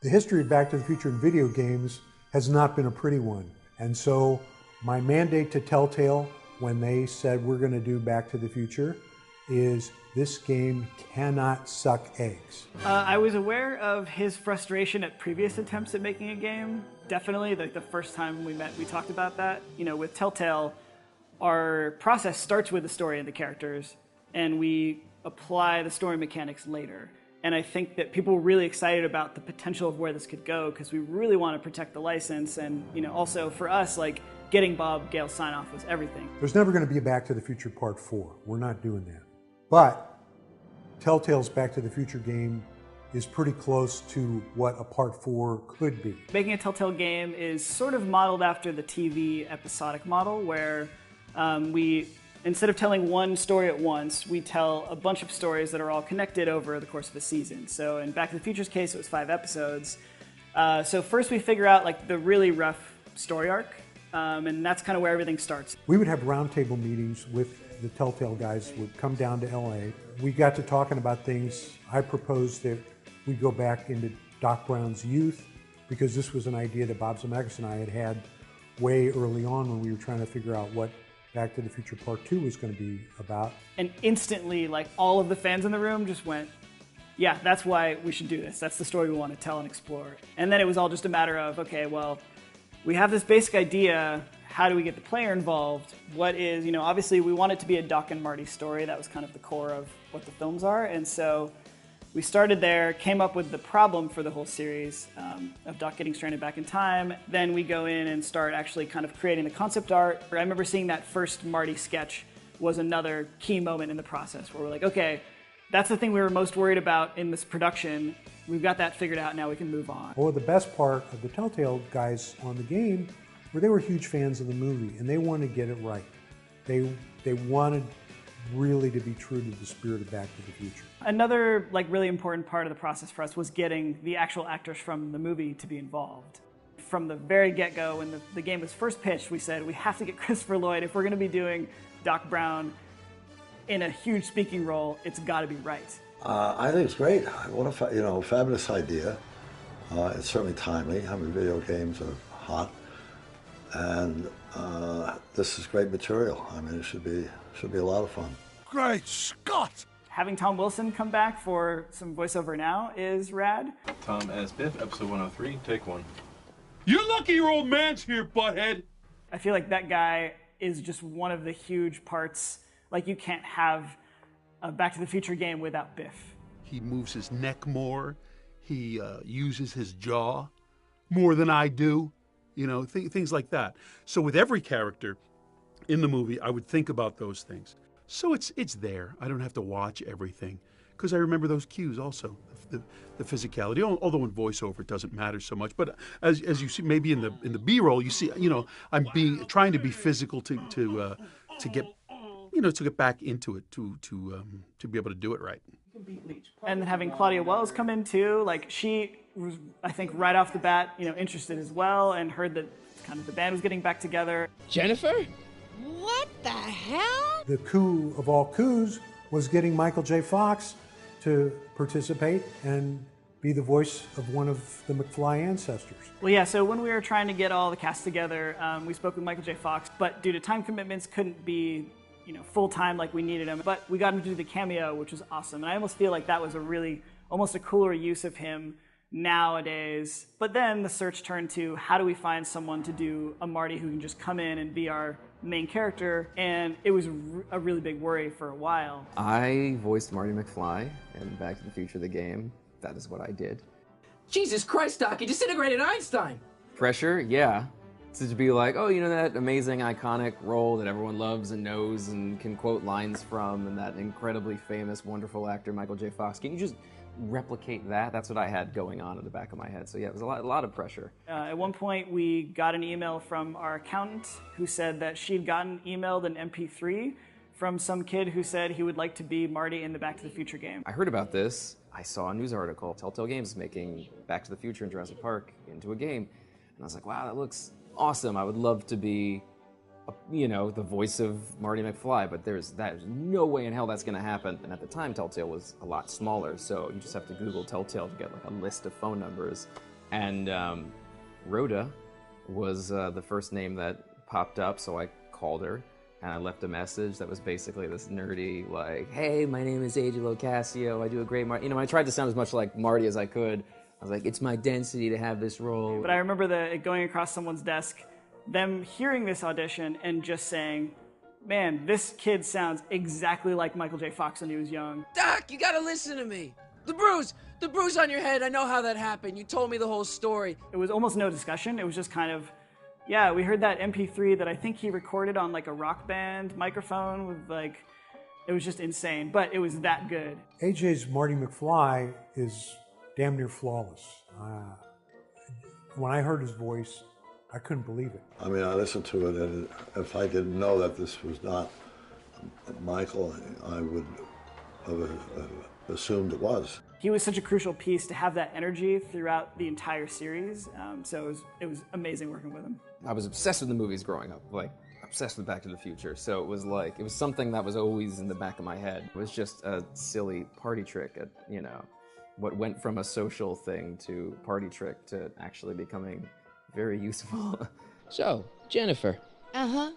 The history of Back to the Future in video games has not been a pretty one. And so my mandate to Telltale when they said we're going to do Back to the Future is this game cannot suck eggs. I was aware of his frustration at previous attempts at making a game. Definitely, the first time we met, we talked about that. You know, with Telltale, our process starts with the story and the characters, and we apply the story mechanics later. And I think that people were really excited about the potential of where this could go because we really want to protect the license. And, you know, also for us, like, getting Bob Gale sign-off was everything. There's never going to be a Back to the Future Part 4. We're not doing that. But Telltale's Back to the Future game is pretty close to what a Part 4 could be. Making a Telltale game is sort of modeled after the TV episodic model where we, instead of telling one story at once, we tell a bunch of stories that are all connected over the course of a season. So in Back to the Future's case, it was 5 episodes. So first we figure out like the really rough story arc, and that's kind of where everything starts. We would have roundtable meetings with the Telltale guys would come down to LA. We got to talking about things. I proposed that we go back into Doc Brown's youth because this was an idea that Bob Zemeckis and I had way early on when we were trying to figure out what Back to the Future Part 2 was going to be about. And instantly, like, all of the fans in the room just went, yeah, that's why we should do this. That's the story we want to tell and explore. And then it was all just a matter of, okay, well, we have this basic idea. How do we get the player involved? What is, you know, obviously we want it to be a Doc and Marty story. That was kind of the core of what the films are. And so we started there, came up with the problem for the whole series of Doc getting stranded back in time. Then we go in and start actually kind of creating the concept art. I remember seeing that first Marty sketch was another key moment in the process where we're like, okay, that's the thing we were most worried about in this production. We've got that figured out, now we can move on. Well, the best part of the Telltale guys on the game were they were huge fans of the movie and they wanted to get it right. They wanted really to be true to the spirit of Back to the Future. Another like really important part of the process for us was getting the actual actors from the movie to be involved. From the very get-go, when the game was first pitched, we said we have to get Christopher Lloyd. If we're going to be doing Doc Brown in a huge speaking role, it's got to be right. I think it's great. What a fabulous idea. It's certainly timely. I mean, video games are hot, and this is great material. I mean, it should be a lot of fun. Great Scott! Having Tom Wilson come back for some voiceover now is rad. Tom as Biff, episode 103, take 1. You're lucky your old man's here, butthead! I feel like that guy is just one of the huge parts. Like, you can't have a Back to the Future game without Biff. He moves his neck more. He uses his jaw more than I do. You know, things like that. So with every character in the movie, I would think about those things. So it's there. I don't have to watch everything because I remember those cues also, the physicality. Although in voiceover it doesn't matter so much, but as you see, maybe in the B-roll, you see, you know, I'm trying to be physical to get back into it to be able to do it right. And then having Claudia Wells come in too, like she was, I think, right off the bat, you know, interested as well, and heard that kind of the band was getting back together. Jennifer? What the hell? The coup of all coups was getting Michael J. Fox to participate and be the voice of one of the McFly ancestors. Well, yeah, so when we were trying to get all the cast together, we spoke with Michael J. Fox, but due to time commitments, couldn't be, you know, full-time like we needed him. But we got him to do the cameo, which was awesome. And I almost feel like that was almost a cooler use of him nowadays. But then the search turned to how do we find someone to do a Marty who can just come in and be our main character, and it was a really big worry for a while. I voiced Marty McFly in Back to the Future, the game. That is what I did. Jesus Christ, Doc, you disintegrated Einstein! Pressure, yeah. To be like, oh, you know that amazing, iconic role that everyone loves and knows and can quote lines from, and that incredibly famous, wonderful actor, Michael J. Fox. Can you just replicate that? That's what I had going on in the back of my head. So yeah, it was a lot of pressure. At one point, we got an email from our accountant who said that she'd gotten emailed an MP3 from some kid who said he would like to be Marty in the Back to the Future game. I heard about this. I saw a news article. Telltale Games making Back to the Future and Jurassic Park into a game. And I was like, wow, that looks awesome. I would love to be, the voice of Marty McFly, but there's no way in hell that's going to happen. And at the time, Telltale was a lot smaller, so you just have to Google Telltale to get like a list of phone numbers. And Rhoda was the first name that popped up, so I called her and I left a message that was basically this nerdy, like, hey, my name is Angelo Cassio, I do a great Marty. I tried to sound as much like Marty as I could. I was like, it's my density to have this role. But I remember it going across someone's desk, them hearing this audition and just saying, man, this kid sounds exactly like Michael J. Fox when he was young. Doc, you gotta listen to me. The bruise on your head, I know how that happened. You told me the whole story. It was almost no discussion. It was just kind of, yeah, we heard that MP3 that I think he recorded on like a Rock Band microphone with like, it was just insane, but it was that good. AJ's Marty McFly is damn near flawless. When I heard his voice, I couldn't believe it. I mean, I listened to it, and if I didn't know that this was not Michael, I would have assumed it was. He was such a crucial piece to have that energy throughout the entire series, so it was amazing working with him. I was obsessed with the movies growing up, like obsessed with Back to the Future. So it was something that was always in the back of my head. It was just a silly party trick at, what went from a social thing to party trick to actually becoming very useful. So, Jennifer. Uh-huh.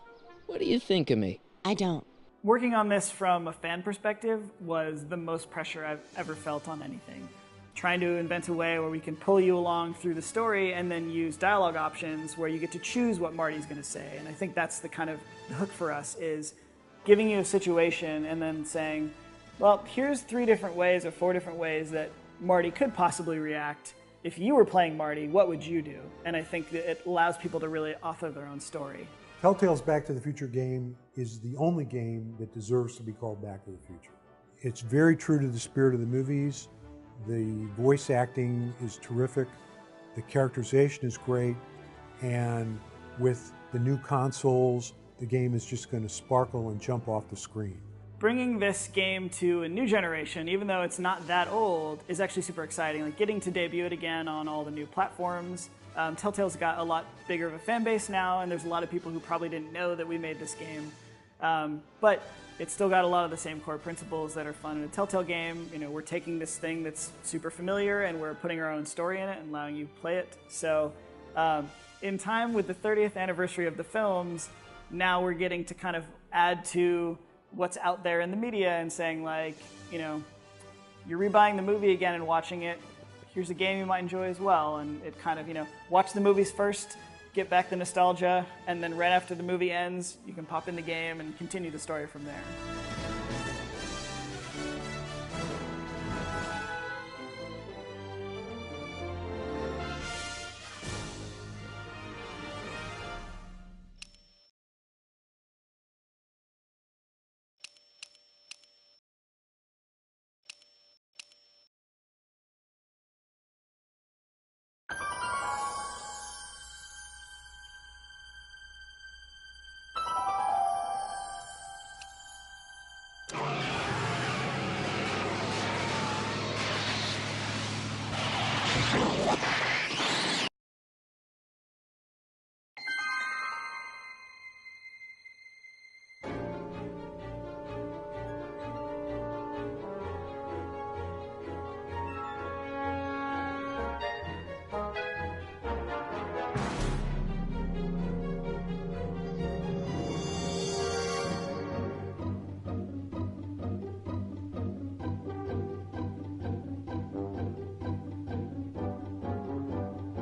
What do you think of me? I don't. Working on this from a fan perspective was the most pressure I've ever felt on anything. Trying to invent a way where we can pull you along through the story and then use dialogue options where you get to choose what Marty's going to say. And I think that's the kind of the hook for us, is giving you a situation and then saying, well, here's 3 different ways or 4 different ways that Marty could possibly react. If you were playing Marty, what would you do? And I think that it allows people to really author their own story. Telltale's Back to the Future game is the only game that deserves to be called Back to the Future. It's very true to the spirit of the movies. The voice acting is terrific. The characterization is great. And with the new consoles, the game is just going to sparkle and jump off the screen. Bringing this game to a new generation, even though it's not that old, is actually super exciting. Like getting to debut it again on all the new platforms. Telltale's got a lot bigger of a fan base now, and there's a lot of people who probably didn't know that we made this game. But it's still got a lot of the same core principles that are fun in a Telltale game. We're taking this thing that's super familiar and we're putting our own story in it and allowing you to play it. So in time with the 30th anniversary of the films, now we're getting to kind of add to what's out there in the media and saying, like, you're rebuying the movie again and watching it. Here's a game you might enjoy as well. And it kind of, watch the movies first, get back the nostalgia, and then right after the movie ends, you can pop in the game and continue the story from there.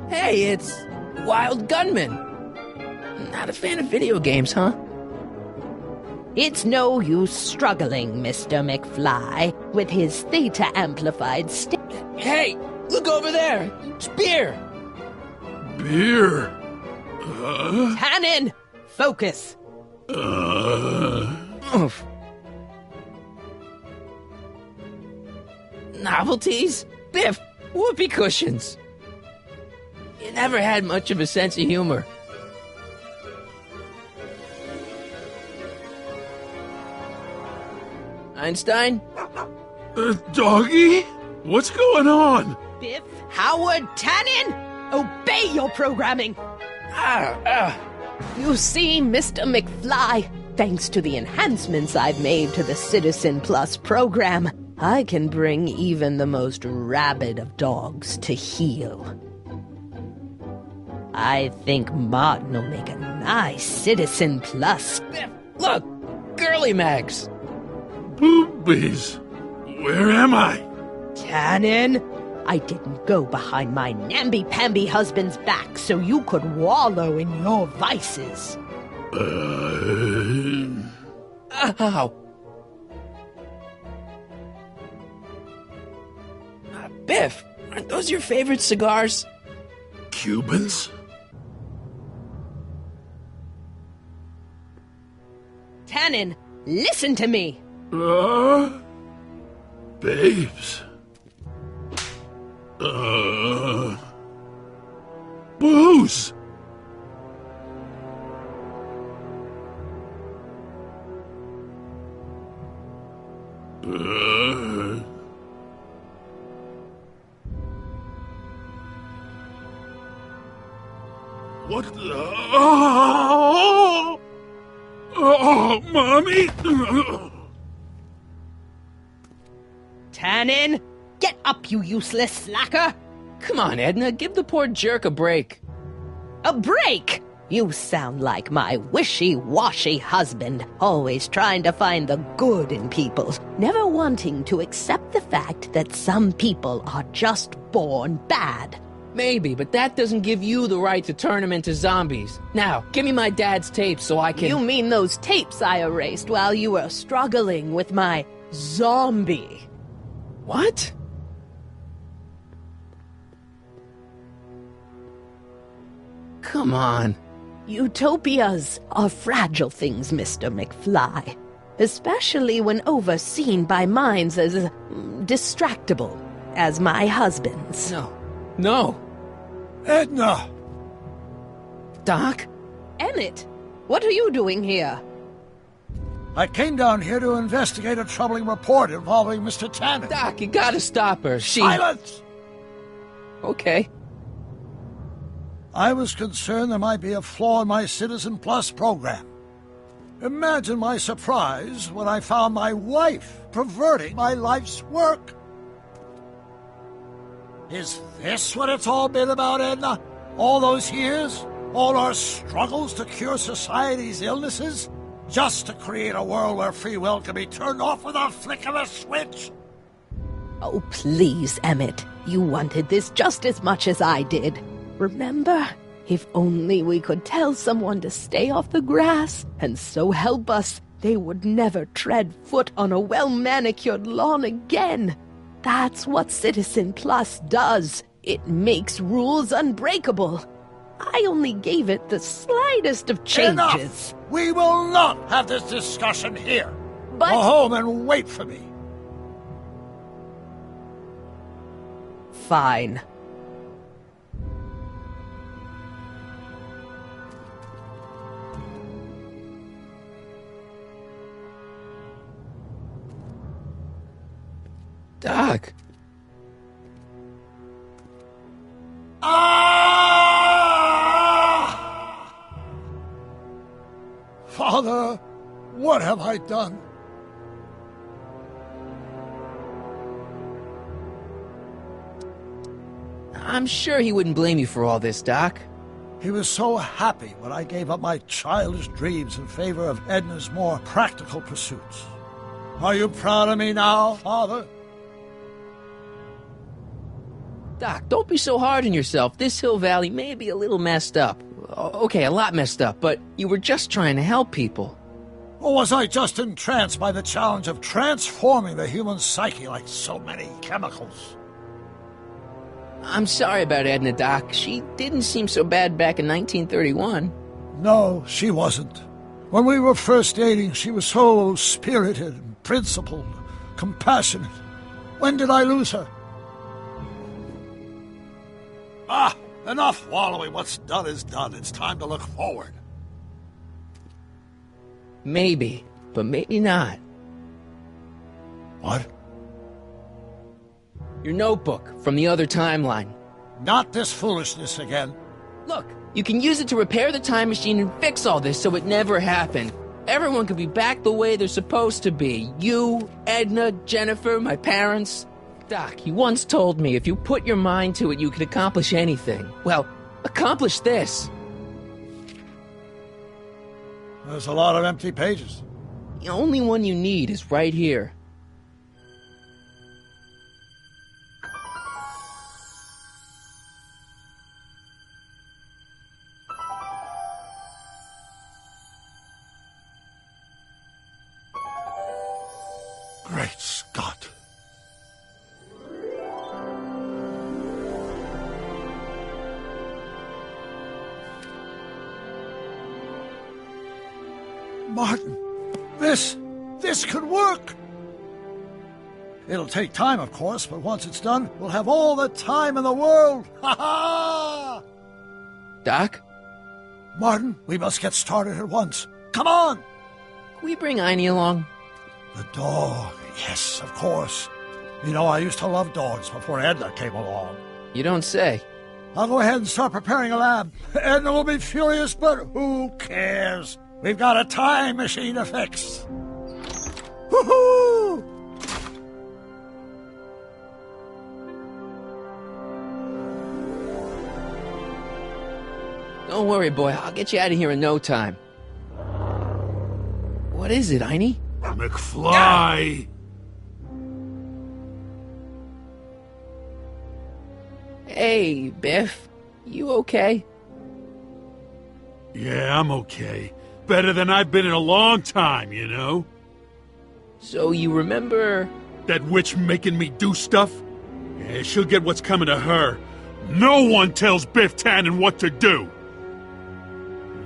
Hey, it's Wild Gunman. Not a fan of video games, huh? It's no use struggling, Mr. McFly, with his theta-amplified stick. Hey, look over there. It's beer. Beer? Tannen, focus. Oof. Novelties? Biff, whoopee cushions. You never had much of a sense of humor. Einstein? Doggy? What's going on? Biff Howard Tannen, obey your programming. You see, Mr. McFly, thanks to the enhancements I've made to the Citizen Plus program, I can bring even the most rabid of dogs to heel. I think Martin will make a nice Citizen Plus. Look, girly mags. Boobies. Where am I? Tannen, I didn't go behind my namby-pamby husband's back so you could wallow in your vices. Ow. Biff, aren't those your favorite cigars? Cubans? Tannen, listen to me. Babes. Booze. What the? Oh, Mommy! Tannen, get up, you useless slacker. Come on, Edna, give the poor jerk a break. A break? You sound like my wishy-washy husband, always trying to find the good in people, never wanting to accept the fact that some people are just born bad. Maybe, but that doesn't give you the right to turn them into zombies. Now, give me my dad's tapes so I can... You mean those tapes I erased while you were struggling with my zombie? What? Come on. Utopias are fragile things, Mr. McFly. Especially when overseen by minds as distractible as my husband's. No. Edna! Doc? Emmett, what are you doing here? I came down here to investigate a troubling report involving Mr. Tannen. Doc, you gotta stop her. Silence! Okay. I was concerned there might be a flaw in my Citizen Plus program. Imagine my surprise when I found my wife perverting my life's work. Is this what it's all been about, Edna? All those years? All our struggles to cure society's illnesses? Just to create a world where free will can be turned off with a flick of a switch? Oh, please, Emmett. You wanted this just as much as I did. Remember? If only we could tell someone to stay off the grass, and so help us, they would never tread foot on a well-manicured lawn again. That's what Citizen Plus does. It makes rules unbreakable. I only gave it the slightest of changes. Enough! We will not have this discussion here. But... Go home and wait for me. Fine. Doc. Father, what have I done? I'm sure he wouldn't blame you for all this, Doc. He was so happy when I gave up my childish dreams in favor of Edna's more practical pursuits. Are you proud of me now, Father? Doc, don't be so hard on yourself. This Hill Valley may be a little messed up. Okay, a lot messed up, but you were just trying to help people. Or was I just entranced by the challenge of transforming the human psyche like so many chemicals? I'm sorry about Edna, Doc. She didn't seem so bad back in 1931. No, she wasn't. When we were first dating, she was so spirited and principled, compassionate. When did I lose her? Enough wallowing. What's done is done. It's time to look forward. Maybe, but maybe not. What? Your notebook from the other timeline. Not this foolishness again. Look, you can use it to repair the time machine and fix all this so it never happened. Everyone could be back the way they're supposed to be. You, Edna, Jennifer, my parents. Doc, you once told me if you put your mind to it, you could accomplish anything. Well, accomplish this? There's a lot of empty pages. The only one you need is right here. Great Scott. Martin, this could work. It'll take time, of course, but once it's done, we'll have all the time in the world. Ha ha! Doc? Martin, we must get started at once. Come on! Can we bring Einie along? The dog. Yes, of course. You know, I used to love dogs before Edna came along. You don't say. I'll go ahead and start preparing a lab. Edna will be furious, but who cares? We've got a time machine to fix. Woohoo! Don't worry, boy. I'll get you out of here in no time. What is it, Einie? McFly! Hey, Biff. You okay? Yeah, I'm okay. Better than I've been in a long time, you know? So you remember... That witch making me do stuff? Yeah, she'll get what's coming to her. No one tells Biff Tannen what to do!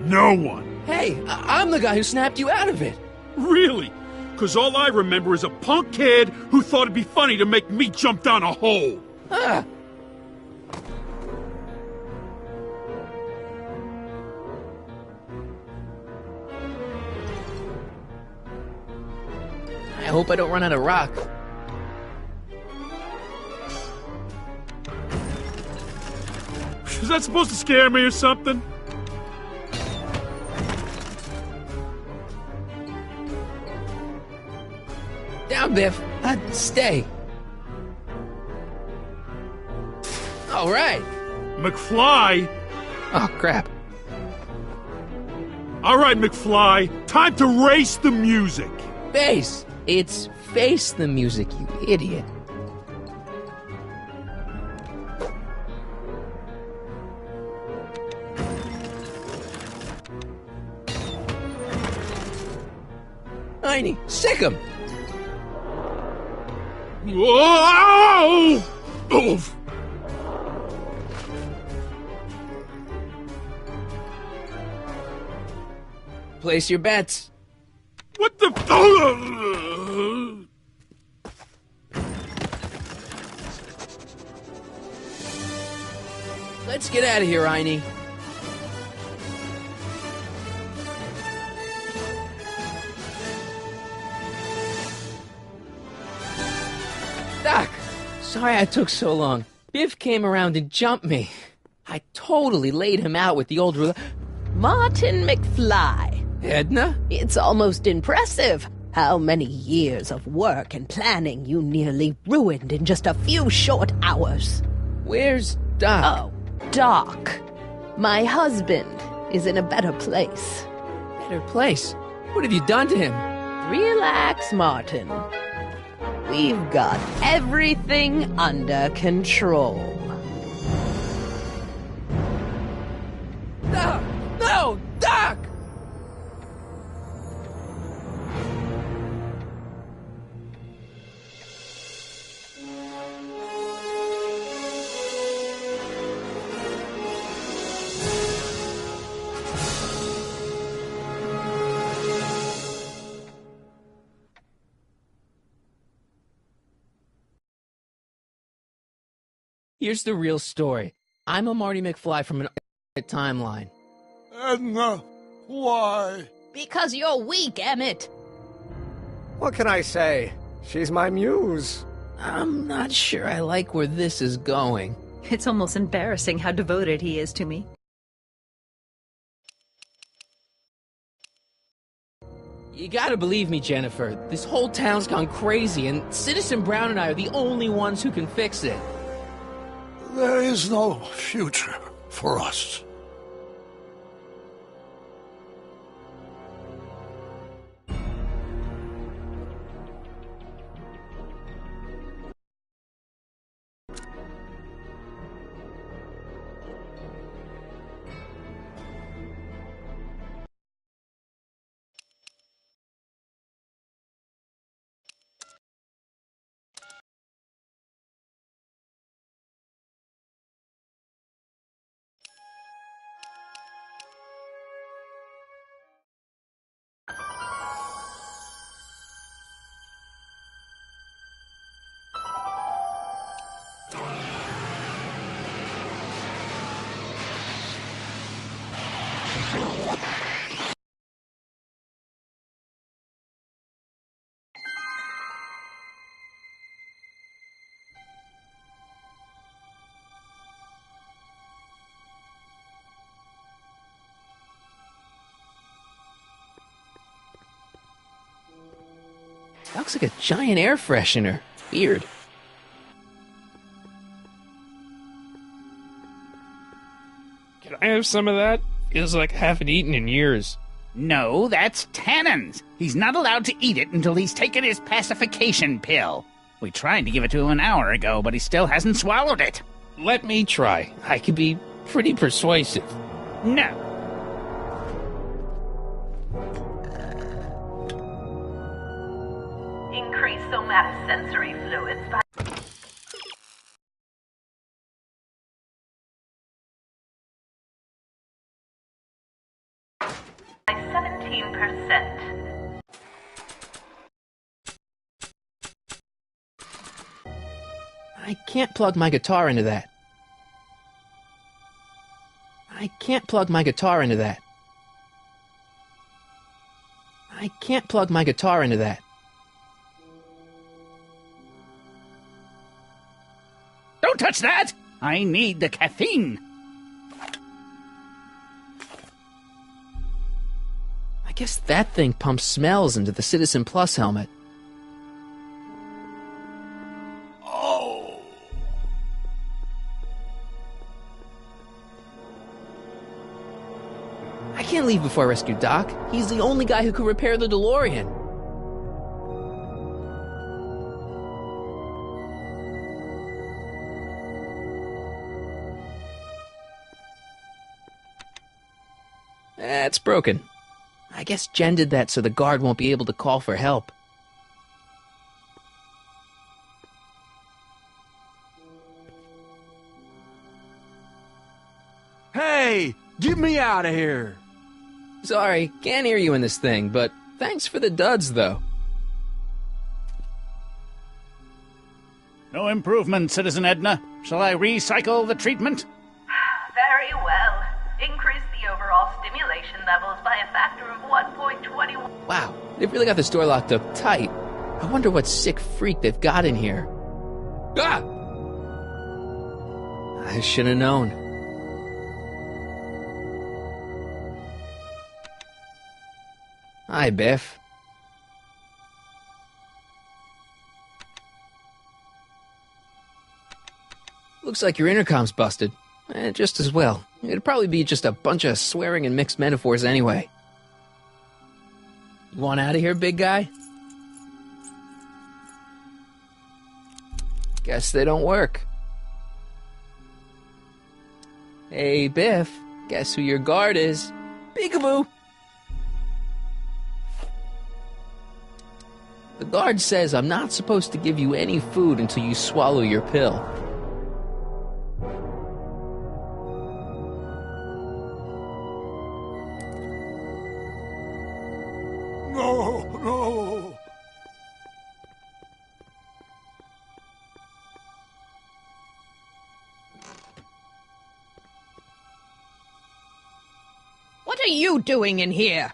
No one! Hey, I'm the guy who snapped you out of it! Really? 'Cause all I remember is a punk kid who thought it'd be funny to make me jump down a hole! Ah! I hope I don't run out of rock. Is that supposed to scare me or something? Down, Biff. Stay. All right. McFly? Oh, crap. All right, McFly. Time to race the music. Face. It's face the music, you idiot. Einie, sick him! Whoa! Oof! Place your bets. What the... Let's get out of here, Einie. Doc, sorry I took so long. Biff came around and jumped me. I totally laid him out with the old ruler. Martin McFly. Edna? It's almost impressive how many years of work and planning you nearly ruined in just a few short hours. Where's Doc? Oh, Doc. My husband is in a better place. Better place? What have you done to him? Relax, Martin. We've got everything under control. No! No! Doc! Here's the real story. I'm a Marty McFly from an timeline. Edna, why? Because you're weak, Emmett. What can I say? She's my muse. I'm not sure I like where this is going. It's almost embarrassing how devoted he is to me. You gotta believe me, Jennifer. This whole town's gone crazy, and Citizen Brown and I are the only ones who can fix it. There is no future for us. That looks like a giant air freshener. Weird. Can I have some of that? Feels like I haven't eaten in years. No, that's Tannen's. He's not allowed to eat it until he's taken his pacification pill. We tried to give it to him an hour ago, but he still hasn't swallowed it. Let me try. I could be pretty persuasive. No. Increase somatosensory fluids by... by 17%. I can't plug my guitar into that. I can't plug my guitar into that. I can't plug my guitar into that. Don't touch that! I need the caffeine. I guess that thing pumps smells into the Citizen Plus helmet. I can't leave before I rescue Doc. He's the only guy who could repair the DeLorean. It's broken. I guess Jen did that so the guard won't be able to call for help. Hey, get me out of here. Sorry, can't hear you in this thing, but thanks for the duds, though. No improvement, Citizen Edna. Shall I recycle the treatment? Very well. Increase the overall stimulation levels by a factor of 1.21. Wow, they've really got this door locked up tight. I wonder what sick freak they've got in here. Ah! I should have known. Hi, Biff. Looks like your intercom's busted. Just as well. It'd probably be just a bunch of swearing and mixed metaphors anyway. You want out of here, big guy? Guess they don't work. Hey, Biff. Guess who your guard is? Peekaboo! The guard says I'm not supposed to give you any food until you swallow your pill. No, no. What are you doing in here?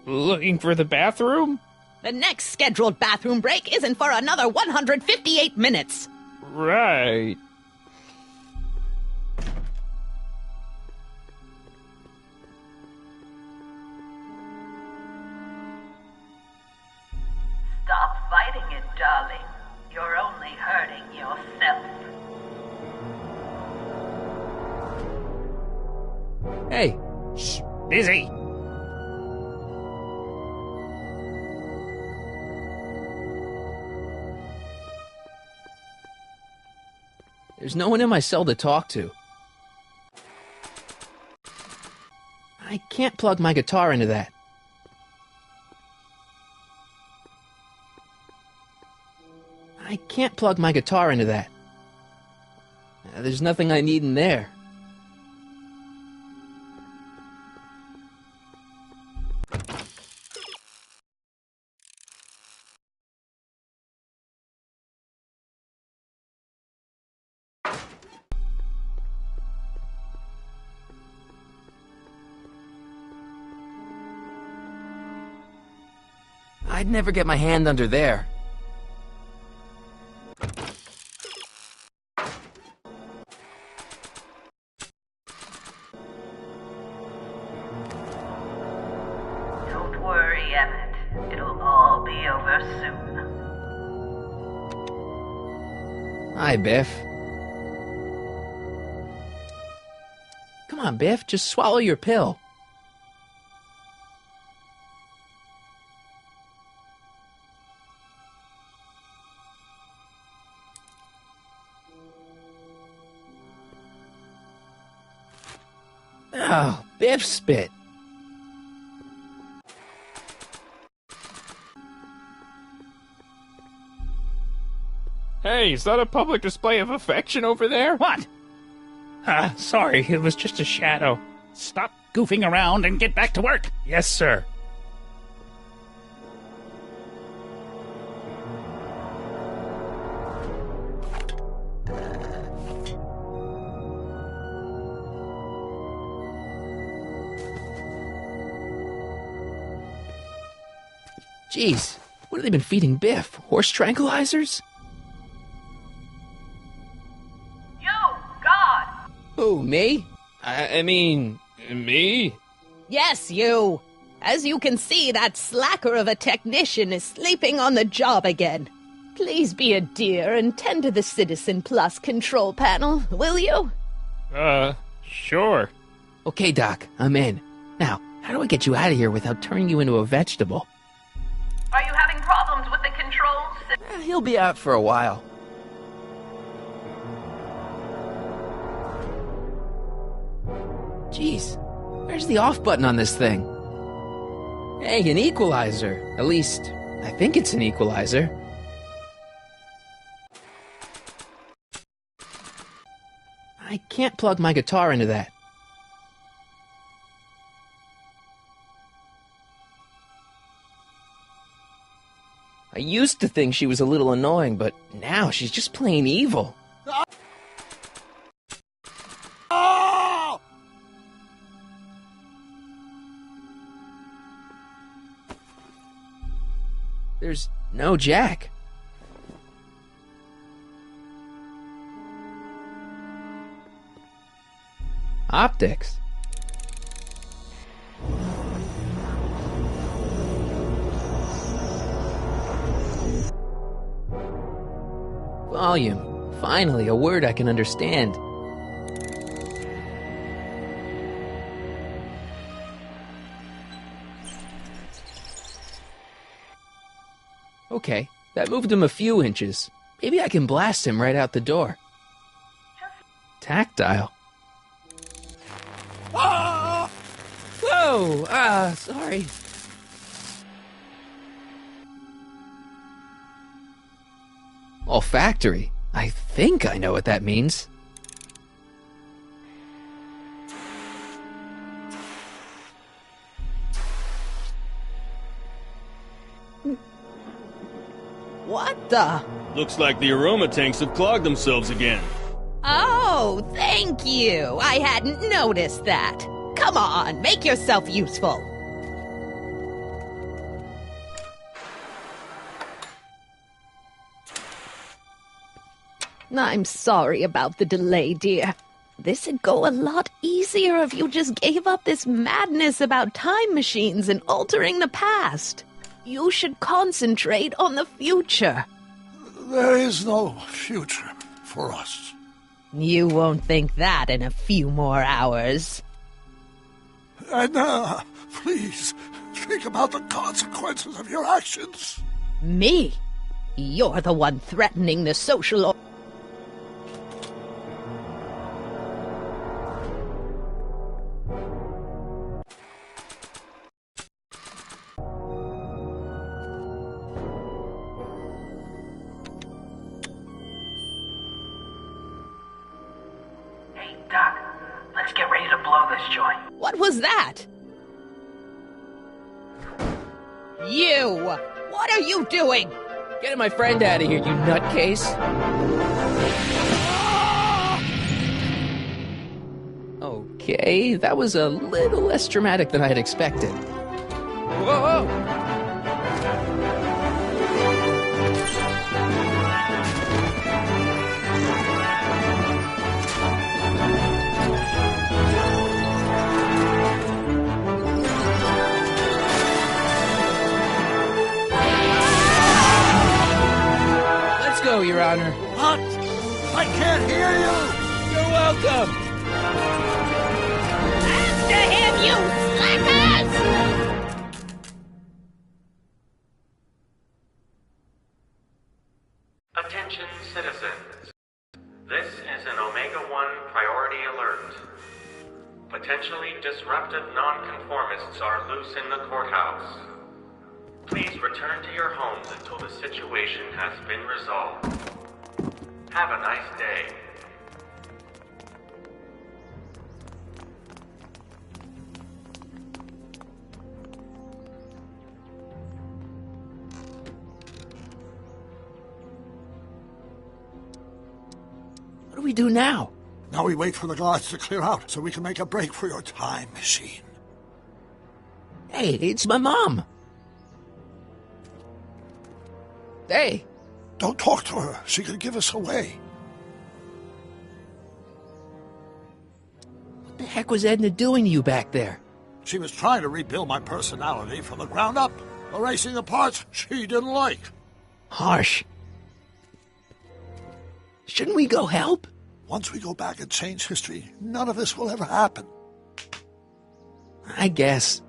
Looking for the bathroom? The next scheduled bathroom break isn't for another 158 minutes. Right. Stop fighting it, darling. You're only hurting yourself. Hey. Shh, busy. There's no one in my cell to talk to. I can't plug my guitar into that. I can't plug my guitar into that. There's nothing I need in there. I'd never get my hand under there. Don't worry, Emmett. It'll all be over soon. Hi, Biff. Come on, Biff, just swallow your pill. Oh, Biff spit. Hey, is that a public display of affection over there? What? Sorry, it was just a shadow. Stop goofing around and get back to work. Yes, sir. Jeez, what have they been feeding Biff? Horse tranquilizers? You, God! Who, me? I mean, me? Yes, you. As you can see, that slacker of a technician is sleeping on the job again. Please be a dear and tend to the Citizen Plus control panel, will you? Sure. Okay, Doc, I'm in. Now, how do I get you out of here without turning you into a vegetable? Are you having problems with the controls? He'll be out for a while. Jeez, where's the off button on this thing? Hey, an equalizer. At least, I think it's an equalizer. I can't plug my guitar into that. I used to think she was a little annoying, but now she's just plain evil. Oh! There's no jack. Optics. Volume. Finally, a word I can understand. Okay, that moved him a few inches. Maybe I can blast him right out the door. Tactile. Ah! Whoa! Sorry. Olfactory. I think I know what that means. What the? Looks like the aroma tanks have clogged themselves again. Oh, thank you. I hadn't noticed that. Come on, make yourself useful. I'm sorry about the delay, dear. This'd go a lot easier if you just gave up this madness about time machines and altering the past. You should concentrate on the future. There is no future for us. You won't think that in a few more hours. Edna, please, think about the consequences of your actions. Me? You're the one threatening the social... Hey, Doc, let's get ready to blow this joint. What was that? You! What are you doing? Getting my friend out of here, you nutcase. Okay, that was a little less dramatic than I had expected. Whoa! Let's go, Your Honor. What? I can't hear you! You're welcome! After him, you slackers! Attention citizens. This is an Omega-1 priority alert. Potentially disruptive nonconformists are loose in the courthouse. Please return to your homes until the situation has been resolved. Have a nice day. What do we do now? Now we wait for the guards to clear out so we can make a break for your time machine. Hey, it's my mom. Hey. Don't talk to her. She could give us away. What the heck was Edna doing to you back there? She was trying to rebuild my personality from the ground up, erasing the parts she didn't like. Harsh. Shouldn't we go help? Once we go back and change history, none of this will ever happen. I guess.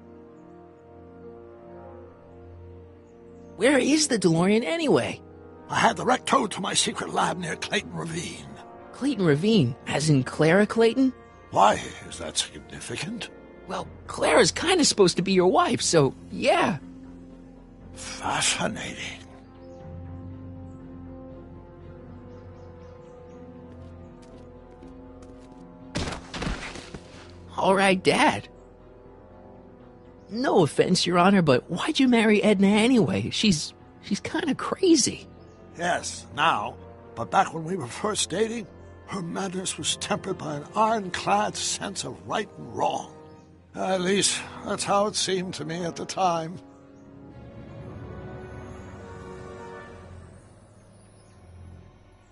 Where is the DeLorean anyway? I had the wreck towed to my secret lab near Clayton Ravine. Clayton Ravine? As in Clara Clayton? Why is that significant? Well, Clara's kind of supposed to be your wife, so yeah. Fascinating. All right, Dad. No offense, Your Honor, but why'd you marry Edna anyway? She's kind of crazy. Yes, now. But back when we were first dating, her madness was tempered by an ironclad sense of right and wrong. At least, that's how it seemed to me at the time.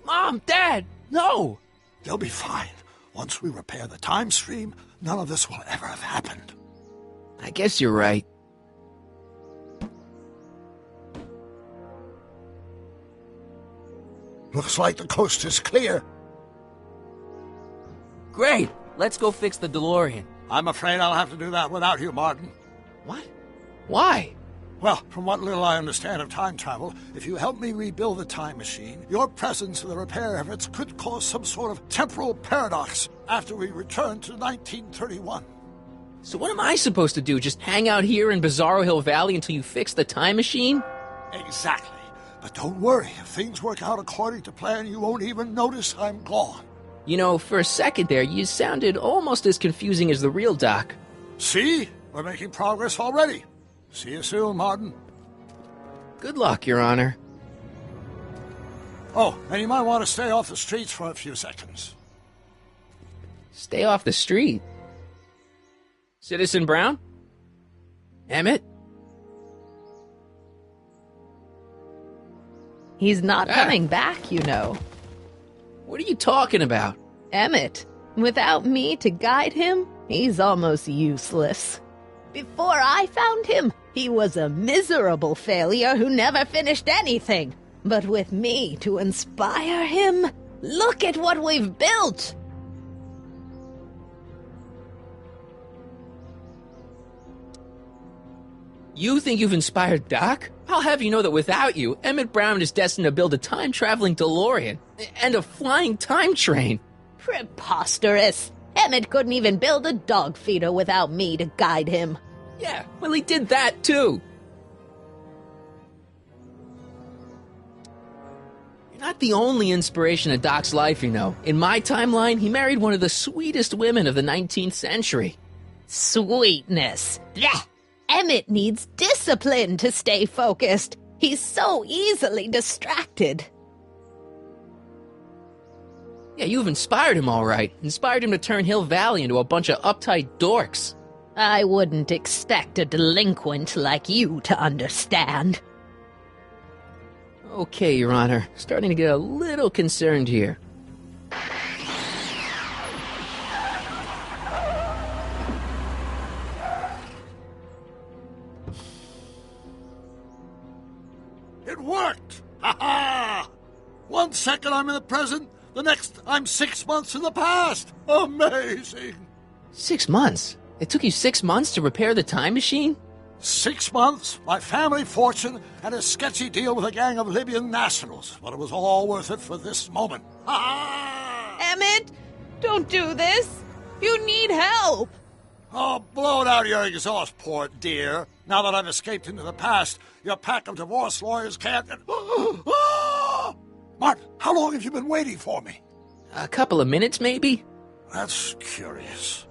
Mom, Dad, no! They'll be fine. Once we repair the time stream, none of this will ever have happened. I guess you're right. Looks like the coast is clear. Great! Let's go fix the DeLorean. I'm afraid I'll have to do that without you, Martin. What? Why? Well, from what little I understand of time travel, if you help me rebuild the time machine, your presence in the repair efforts could cause some sort of temporal paradox after we return to 1931. So what am I supposed to do? Just hang out here in Bizarro Hill Valley until you fix the time machine? Exactly. But don't worry, if things work out according to plan, you won't even notice I'm gone. You know, for a second there, you sounded almost as confusing as the real Doc. See? We're making progress already. See you soon, Martin. Good luck, Your Honor. Oh, and you might want to stay off the streets for a few seconds. Stay off the street? Citizen Brown? Emmett? He's not coming back, you know. What are you talking about? Emmett. Without me to guide him, he's almost useless. Before I found him, he was a miserable failure who never finished anything. But with me to inspire him, look at what we've built! You think you've inspired Doc? I'll have you know that without you, Emmett Brown is destined to build a time-traveling DeLorean and a flying time train. Preposterous. Emmett couldn't even build a dog feeder without me to guide him. Yeah, well, he did that, too. You're not the only inspiration in Doc's life, you know. In my timeline, he married one of the sweetest women of the 19th century. Sweetness. Blech. Emmett needs discipline to stay focused. He's so easily distracted. Yeah, you've inspired him all right. Inspired him to turn Hill Valley into a bunch of uptight dorks. I wouldn't expect a delinquent like you to understand. Okay, Your Honor. Starting to get a little concerned here. It worked! Ha ha! 1 second I'm in the present, the next I'm 6 months in the past. Amazing! 6 months? It took you 6 months to repair the time machine? 6 months, my family fortune, and a sketchy deal with a gang of Libyan nationals. But it was all worth it for this moment. Emmett, don't do this. You need help. Oh, blow it out of your exhaust port, dear. Now that I've escaped into the past, your pack of divorce lawyers can't... Martin, how long have you been waiting for me? A couple of minutes, maybe? That's curious.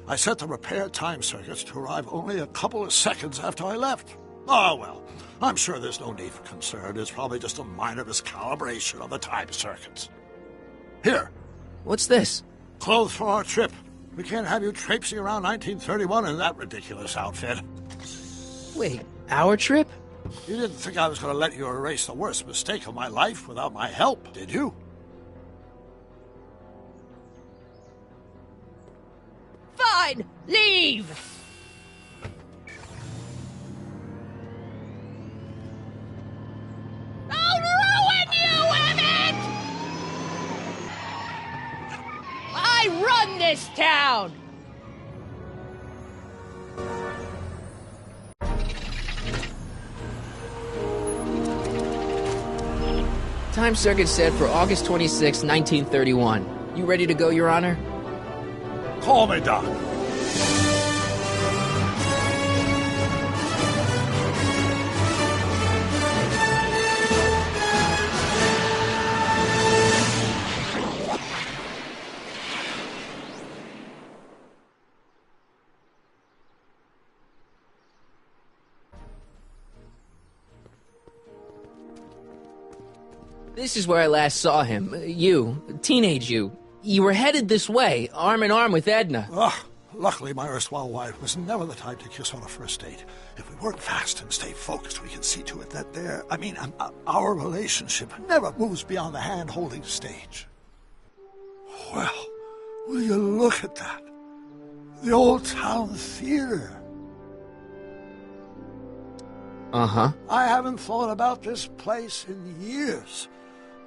I set the repair time circuits to arrive only a couple of seconds after I left. Oh, well, I'm sure there's no need for concern. It's probably just a minor miscalibration of the time circuits. Here. What's this? Clothes for our trip. We can't have you traipsing around 1931 in that ridiculous outfit. Wait, our trip? You didn't think I was going to let you erase the worst mistake of my life without my help, did you? Fine, leave. I'll ruin you, Emmett! I run this town! Time circuit set for August 26, 1931. You ready to go, Your Honor? Call me, Doc. This is where I last saw him. You, teenage you. You were headed this way, arm in arm with Edna. Luckily, my erstwhile wife was never the type to kiss on a first date. If we work fast and stay focused, we can see to it that our relationship never moves beyond the hand-holding stage. Well, will you look at that? The Old Town Theater. Uh-huh. I haven't thought about this place in years.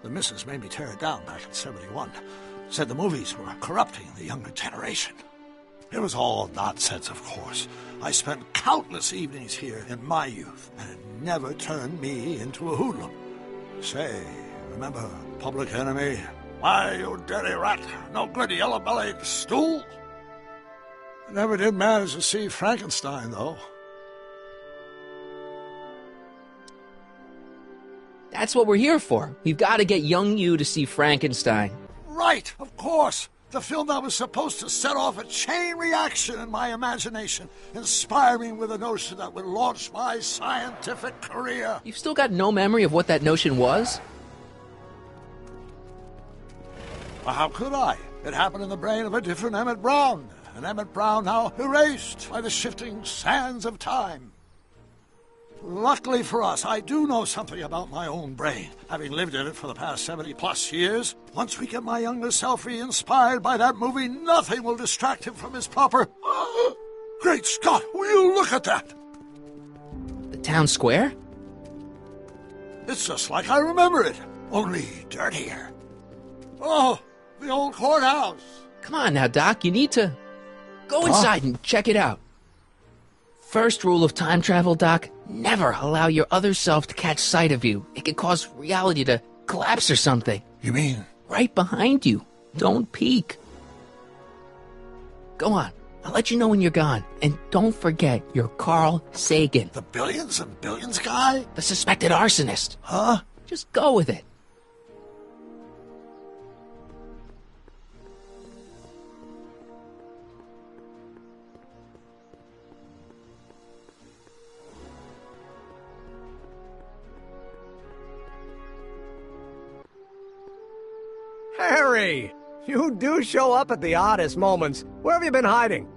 The missus made me tear it down back in '71. Said the movies were corrupting the younger generation. It was all nonsense, of course. I spent countless evenings here in my youth, and it never turned me into a hoodlum. Say, remember Public Enemy? Why, you dirty rat, no good yellow-bellied stool? I never did manage to see Frankenstein, though. That's what we're here for. We've got to get young you to see Frankenstein. Right, of course. The film that was supposed to set off a chain reaction in my imagination, inspire me with a notion that would launch my scientific career. You've still got no memory of what that notion was? Well, how could I? It happened in the brain of a different Emmett Brown. An Emmett Brown now erased by the shifting sands of time. Luckily for us, I do know something about my own brain, having lived in it for the past 70-plus years. Once we get my younger self re-inspired by that movie, nothing will distract him from his proper... Great Scott, will you look at that? The town square? It's just like I remember it, only dirtier. Oh, the old courthouse. Come on now, Doc, you need to... Go inside and check it out. First rule of time travel, Doc, never allow your other self to catch sight of you. It could cause reality to collapse or something. You mean? Right behind you. Don't peek. Go on. I'll let you know when you're gone. And don't forget, you're Carl Sagan. The billions and billions guy? The suspected arsonist. Huh? Just go with it. Harry! You do show up at the oddest moments. Where have you been hiding?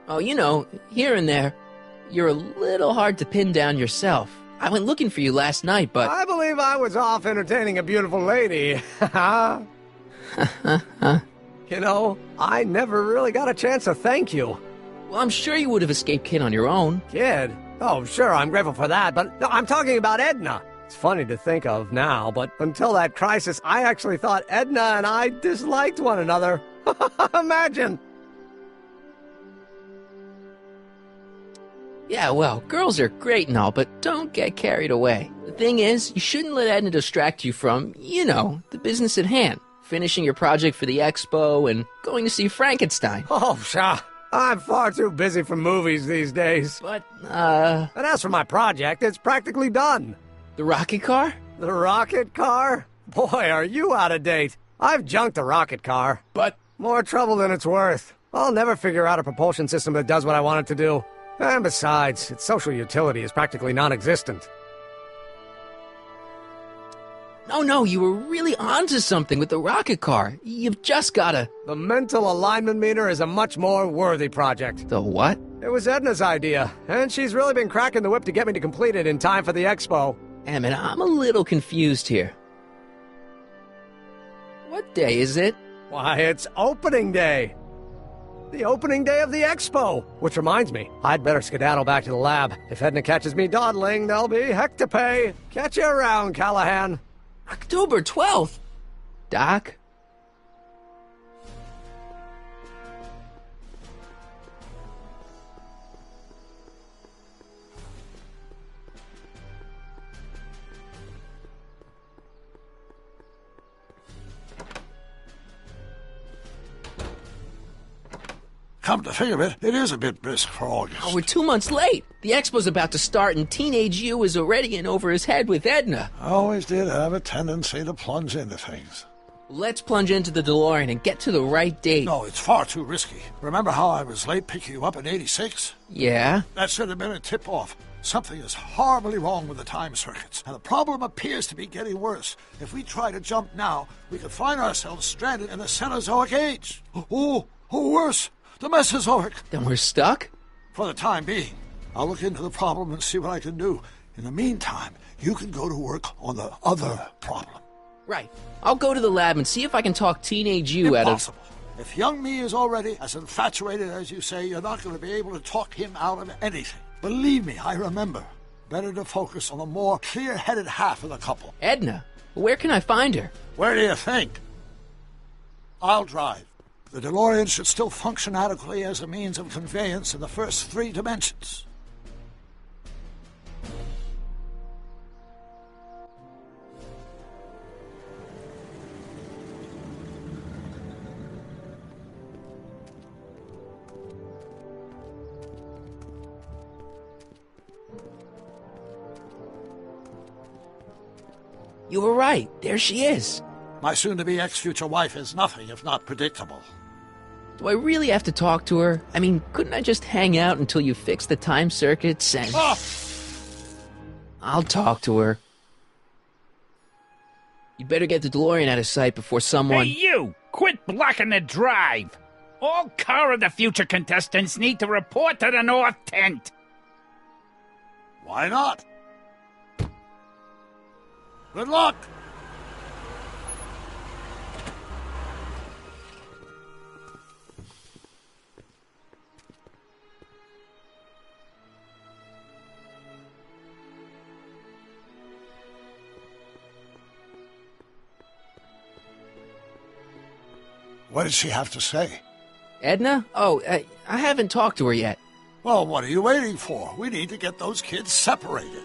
Oh, you know, here and there, you're a little hard to pin down yourself. I went looking for you last night, but... I believe I was off entertaining a beautiful lady. You know, I never really got a chance to thank you. Well, I'm sure you would have escaped Kid on your own. Kid? Oh, sure, I'm grateful for that, but no, I'm talking about Edna. It's funny to think of now, but until that crisis, I actually thought Edna and I disliked one another. Imagine! Yeah, well, girls are great and all, but don't get carried away. The thing is, you shouldn't let Edna distract you from, you know, the business at hand. Finishing your project for the expo and going to see Frankenstein. Oh, pshaw. I'm far too busy for movies these days. But, And as for my project, it's practically done. The rocket car? The rocket car? Boy, are you out of date. I've junked the rocket car. But... More trouble than it's worth. I'll never figure out a propulsion system that does what I want it to do. And besides, its social utility is practically non-existent. No, you were really onto something with the rocket car. You've just gotta... The mental alignment meter is a much more worthy project. The what? It was Edna's idea, and she's really been cracking the whip to get me to complete it in time for the expo. Emmett, I'm a little confused here. What day is it? Why, it's opening day. The opening day of the expo. Which reminds me, I'd better skedaddle back to the lab. If Edna catches me dawdling, there'll be heck to pay. Catch you around, Callahan. October 12th? Doc? Come to think of it, it is a bit brisk for August. Oh, we're 2 months late. The expo's about to start and Teenage You is already in over his head with Edna. I always did have a tendency to plunge into things. Let's plunge into the DeLorean and get to the right date. No, it's far too risky. Remember how I was late picking you up in '86? Yeah? That should have been a tip-off. Something is horribly wrong with the time circuits, and the problem appears to be getting worse. If we try to jump now, we could find ourselves stranded in the Cenozoic age. Or worse, the Mesozoic. Then we're stuck? For the time being. I'll look into the problem and see what I can do. In the meantime, you can go to work on the other problem. Right. I'll go to the lab and see if I can talk Teenage You out of... Impossible. If young me is already as infatuated as you say, you're not going to be able to talk him out of anything. Believe me, I remember. Better to focus on the more clear-headed half of the couple. Edna? Where can I find her? Where do you think? I'll drive. The DeLorean should still function adequately as a means of conveyance in the first 3 dimensions. You were right. There she is. My soon-to-be ex-future wife is nothing if not predictable. Do I really have to talk to her? I mean, couldn't I just hang out until you fix the time circuits and... Oh! I'll talk to her. You better get the DeLorean out of sight before someone... Hey, you! Quit blocking the drive! All Car of the Future contestants need to report to the North Tent! Why not? Good luck! What did she have to say? Edna? Oh, I haven't talked to her yet. Well, what are you waiting for? We need to get those kids separated.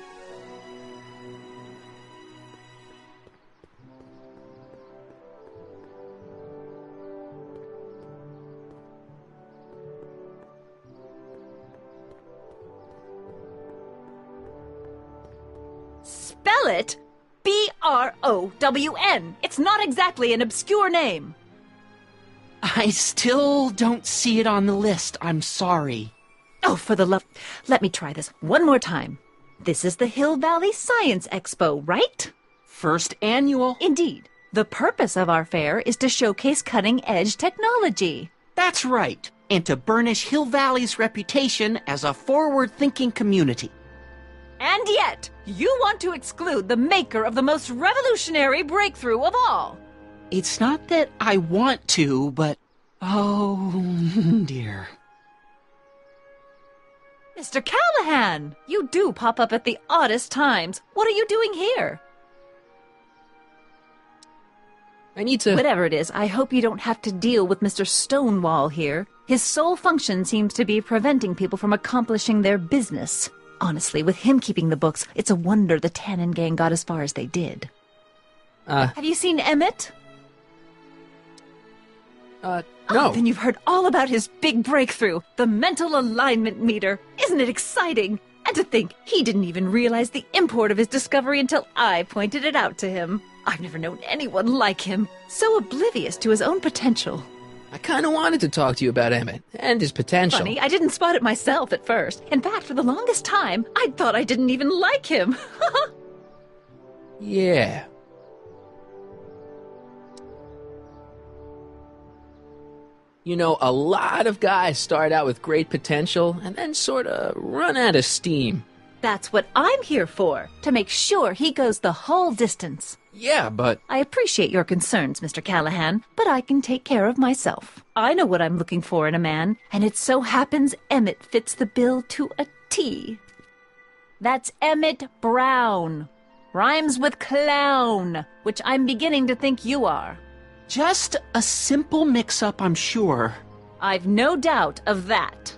Spell it Brown. It's not exactly an obscure name. I still don't see it on the list. I'm sorry. Oh, for the love... Let me try this one more time. This is the Hill Valley Science Expo, right? First annual. Indeed. The purpose of our fair is to showcase cutting-edge technology. That's right. And to burnish Hill Valley's reputation as a forward-thinking community. And yet, you want to exclude the maker of the most revolutionary breakthrough of all. It's not that I want to, but... oh, dear. Mr. Callahan! You do pop up at the oddest times. What are you doing here? I need to... Whatever it is, I hope you don't have to deal with Mr. Stonewall here. His sole function seems to be preventing people from accomplishing their business. Honestly, with him keeping the books, it's a wonder the Tannen gang got as far as they did. Have you seen Emmett? No. Oh, then you've heard all about his big breakthrough, the mental alignment meter. Isn't it exciting? And to think, he didn't even realize the import of his discovery until I pointed it out to him. I've never known anyone like him, so oblivious to his own potential. I kind of wanted to talk to you about Emmett and his potential. Funny, I didn't spot it myself at first. In fact, for the longest time, I thought I didn't even like him. Yeah. You know, a lot of guys start out with great potential and then sort of run out of steam. That's what I'm here for, to make sure he goes the whole distance. Yeah, but... I appreciate your concerns, Mr. Callahan, but I can take care of myself. I know what I'm looking for in a man, and it so happens Emmett fits the bill to a T. That's Emmett Brown. Rhymes with clown, which I'm beginning to think you are. Just a simple mix-up, I'm sure. I've no doubt of that.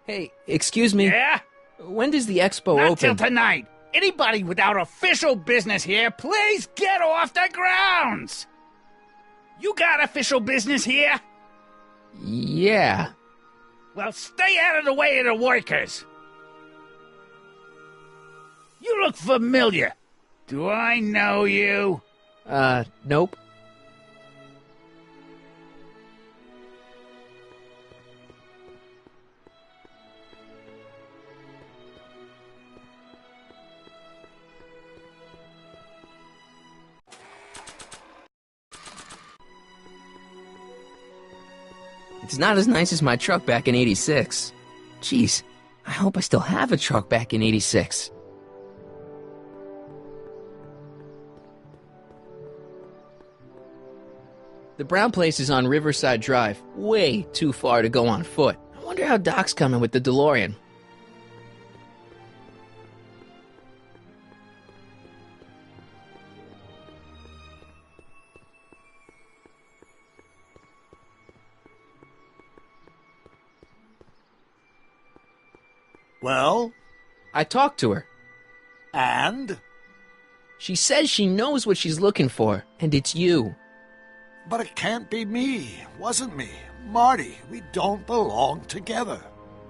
Hey, excuse me. Yeah? When does the expo Not open? till tonight. Anybody without official business here, please get off the grounds! You got official business here? Yeah. Well, stay out of the way of the workers. You look familiar. Do I know you? Nope. It's not as nice as my truck back in '86. Jeez, I hope I still have a truck back in '86. The Brown place is on Riverside Drive, way too far to go on foot. I wonder how Doc's coming with the DeLorean. Well? I talked to her. And? She says she knows what she's looking for, and it's you. But it can't be me. Wasn't me. Marty, we don't belong together.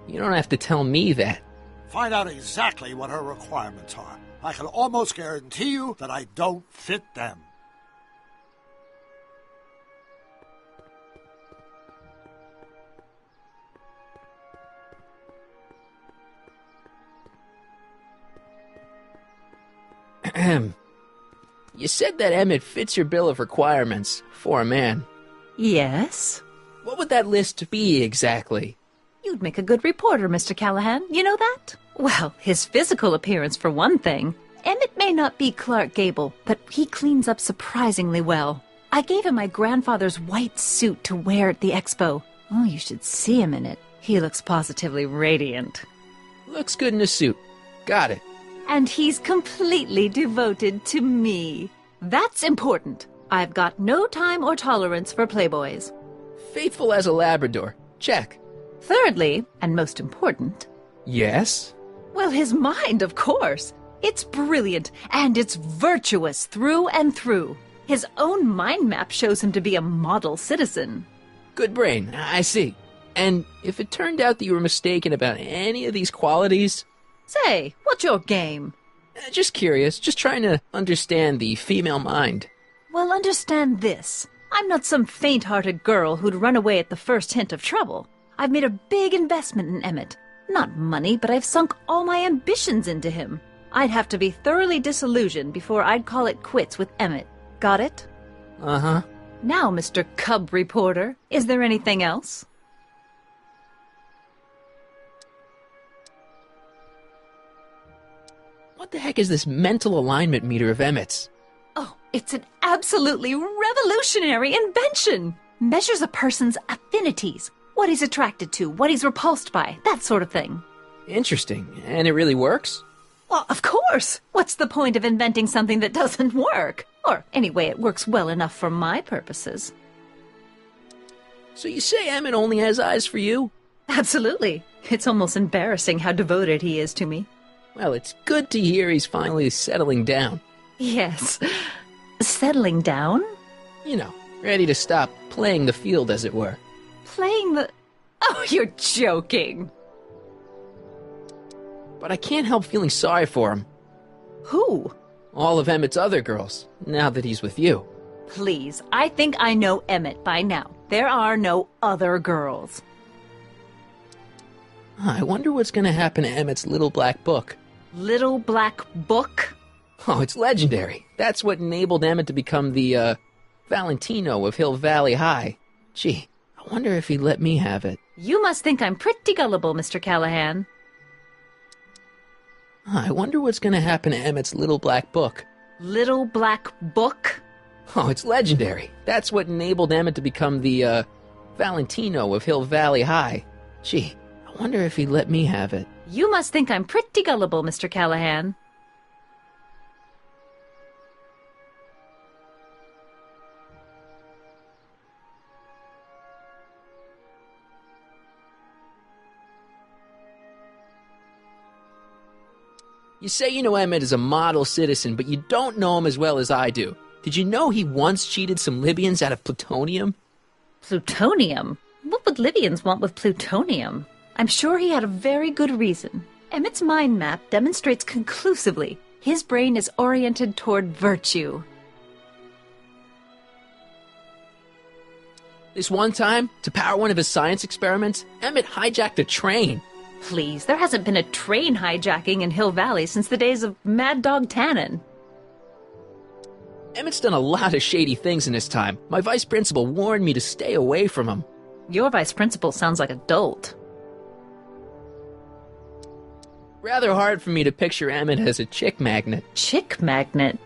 You don't have to tell me that. Find out exactly what her requirements are. I can almost guarantee you that I don't fit them. You said that Emmett fits your bill of requirements for a man. Yes? What would that list be exactly? You'd make a good reporter, Mr. Callahan. You know that? Well, his physical appearance for one thing. Emmett may not be Clark Gable, but he cleans up surprisingly well. I gave him my grandfather's white suit to wear at the expo. Oh, you should see him in it. He looks positively radiant. Looks good in a suit. Got it. and he's completely devoted to me. That's important. I've got no time or tolerance for playboys. Faithful as a Labrador. Check. Thirdly, and most important, Yes? well, his mind, of course. It's brilliant, and it's virtuous through and through. His own mind map shows him to be a model citizen. Good brain, I see. And if it turned out that you were mistaken about any of these qualities... Say, what's your game? Just curious, just trying to understand the female mind. Well, understand this. I'm not some faint-hearted girl who'd run away at the first hint of trouble. I've made a big investment in Emmett. Not money, but I've sunk all my ambitions into him. I'd have to be thoroughly disillusioned before I'd call it quits with Emmett. Got it? Uh-huh. Now, Mr. Cub Reporter, is there anything else? What the heck is this mental alignment meter of Emmett's? Oh, it's an absolutely revolutionary invention! Measures a person's affinities, what he's attracted to, what he's repulsed by, that sort of thing. Interesting. And it really works? Well, of course! What's the point of inventing something that doesn't work? Or, anyway, it works well enough for my purposes. So you say Emmett only has eyes for you? Absolutely. It's almost embarrassing how devoted he is to me. Well, it's good to hear he's finally settling down. Yes. Settling down? You know, ready to stop playing the field, as it were. Playing the... Oh, you're joking. But I can't help feeling sorry for him. Who? All of Emmett's other girls, now that he's with you. Please, I think I know Emmett by now. There are no other girls. I wonder what's going to happen to Emmett's little black book. Little black book? Oh, it's legendary. That's what enabled Emmett to become the, Valentino of Hill Valley High. Gee, I wonder if he'd let me have it. You must think I'm pretty gullible, Mr. Callahan. I wonder what's going to happen to Emmett's little black book. Little black book? Oh, it's legendary. That's what enabled Emmett to become the, Valentino of Hill Valley High. Gee, I wonder if he'd let me have it. You must think I'm pretty gullible, Mr. Callahan. You say you know Emmett is a model citizen, but you don't know him as well as I do. Did you know he once cheated some Libyans out of plutonium? Plutonium? What would Libyans want with plutonium? I'm sure he had a very good reason. Emmett's mind map demonstrates conclusively his brain is oriented toward virtue. This one time, to power one of his science experiments, Emmett hijacked a train. Please, there hasn't been a train hijacking in Hill Valley since the days of Mad Dog Tannen. Emmett's done a lot of shady things in his time. My vice principal warned me to stay away from him. Your vice principal sounds like a dolt. Rather hard for me to picture Emmett as a chick magnet. Chick magnet?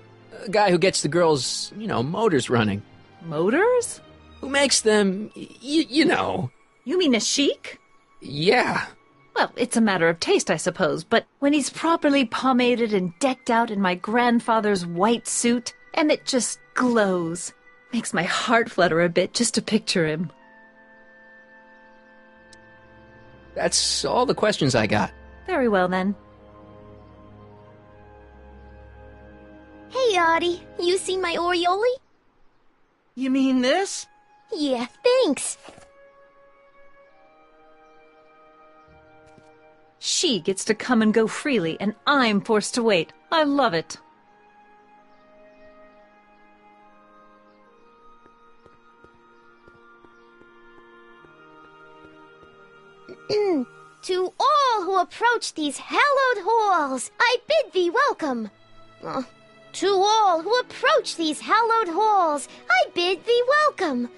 A guy who gets the girls, motors running. Motors? Who makes them, you know. You mean a chic? Yeah. Well, it's a matter of taste, I suppose, but when he's properly pomaded and decked out in my grandfather's white suit, Emmett just glows. Makes my heart flutter a bit just to picture him. That's all the questions I got. Very well, then. Hey, Audie, you seen my Oriole? You mean this? Yeah, thanks. She gets to come and go freely, and I'm forced to wait. I love it. To all who approach these hallowed halls, I bid thee welcome. To all who approach these hallowed halls, I bid thee welcome.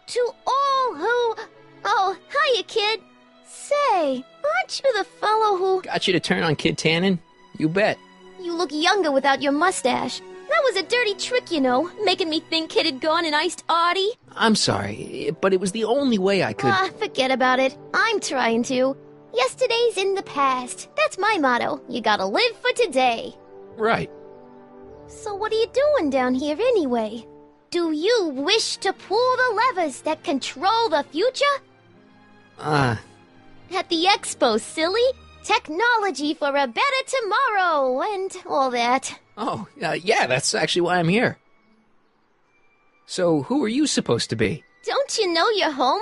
To all who... Oh, hiya, kid. Say, aren't you the fellow who... Got you to turn on Kid Tannen? You bet. You look younger without your mustache. That was a dirty trick, making me think Kid had gone and iced Audie. I'm sorry, but it was the only way I could... Forget about it. I'm trying to. Yesterday's in the past. That's my motto. You gotta live for today. Right. So what are you doing down here anyway? Do you wish to pull the levers that control the future? At the expo, silly. Technology for a better tomorrow and all that. Oh, yeah, that's actually why I'm here. So, who are you supposed to be? Don't you know your Homer?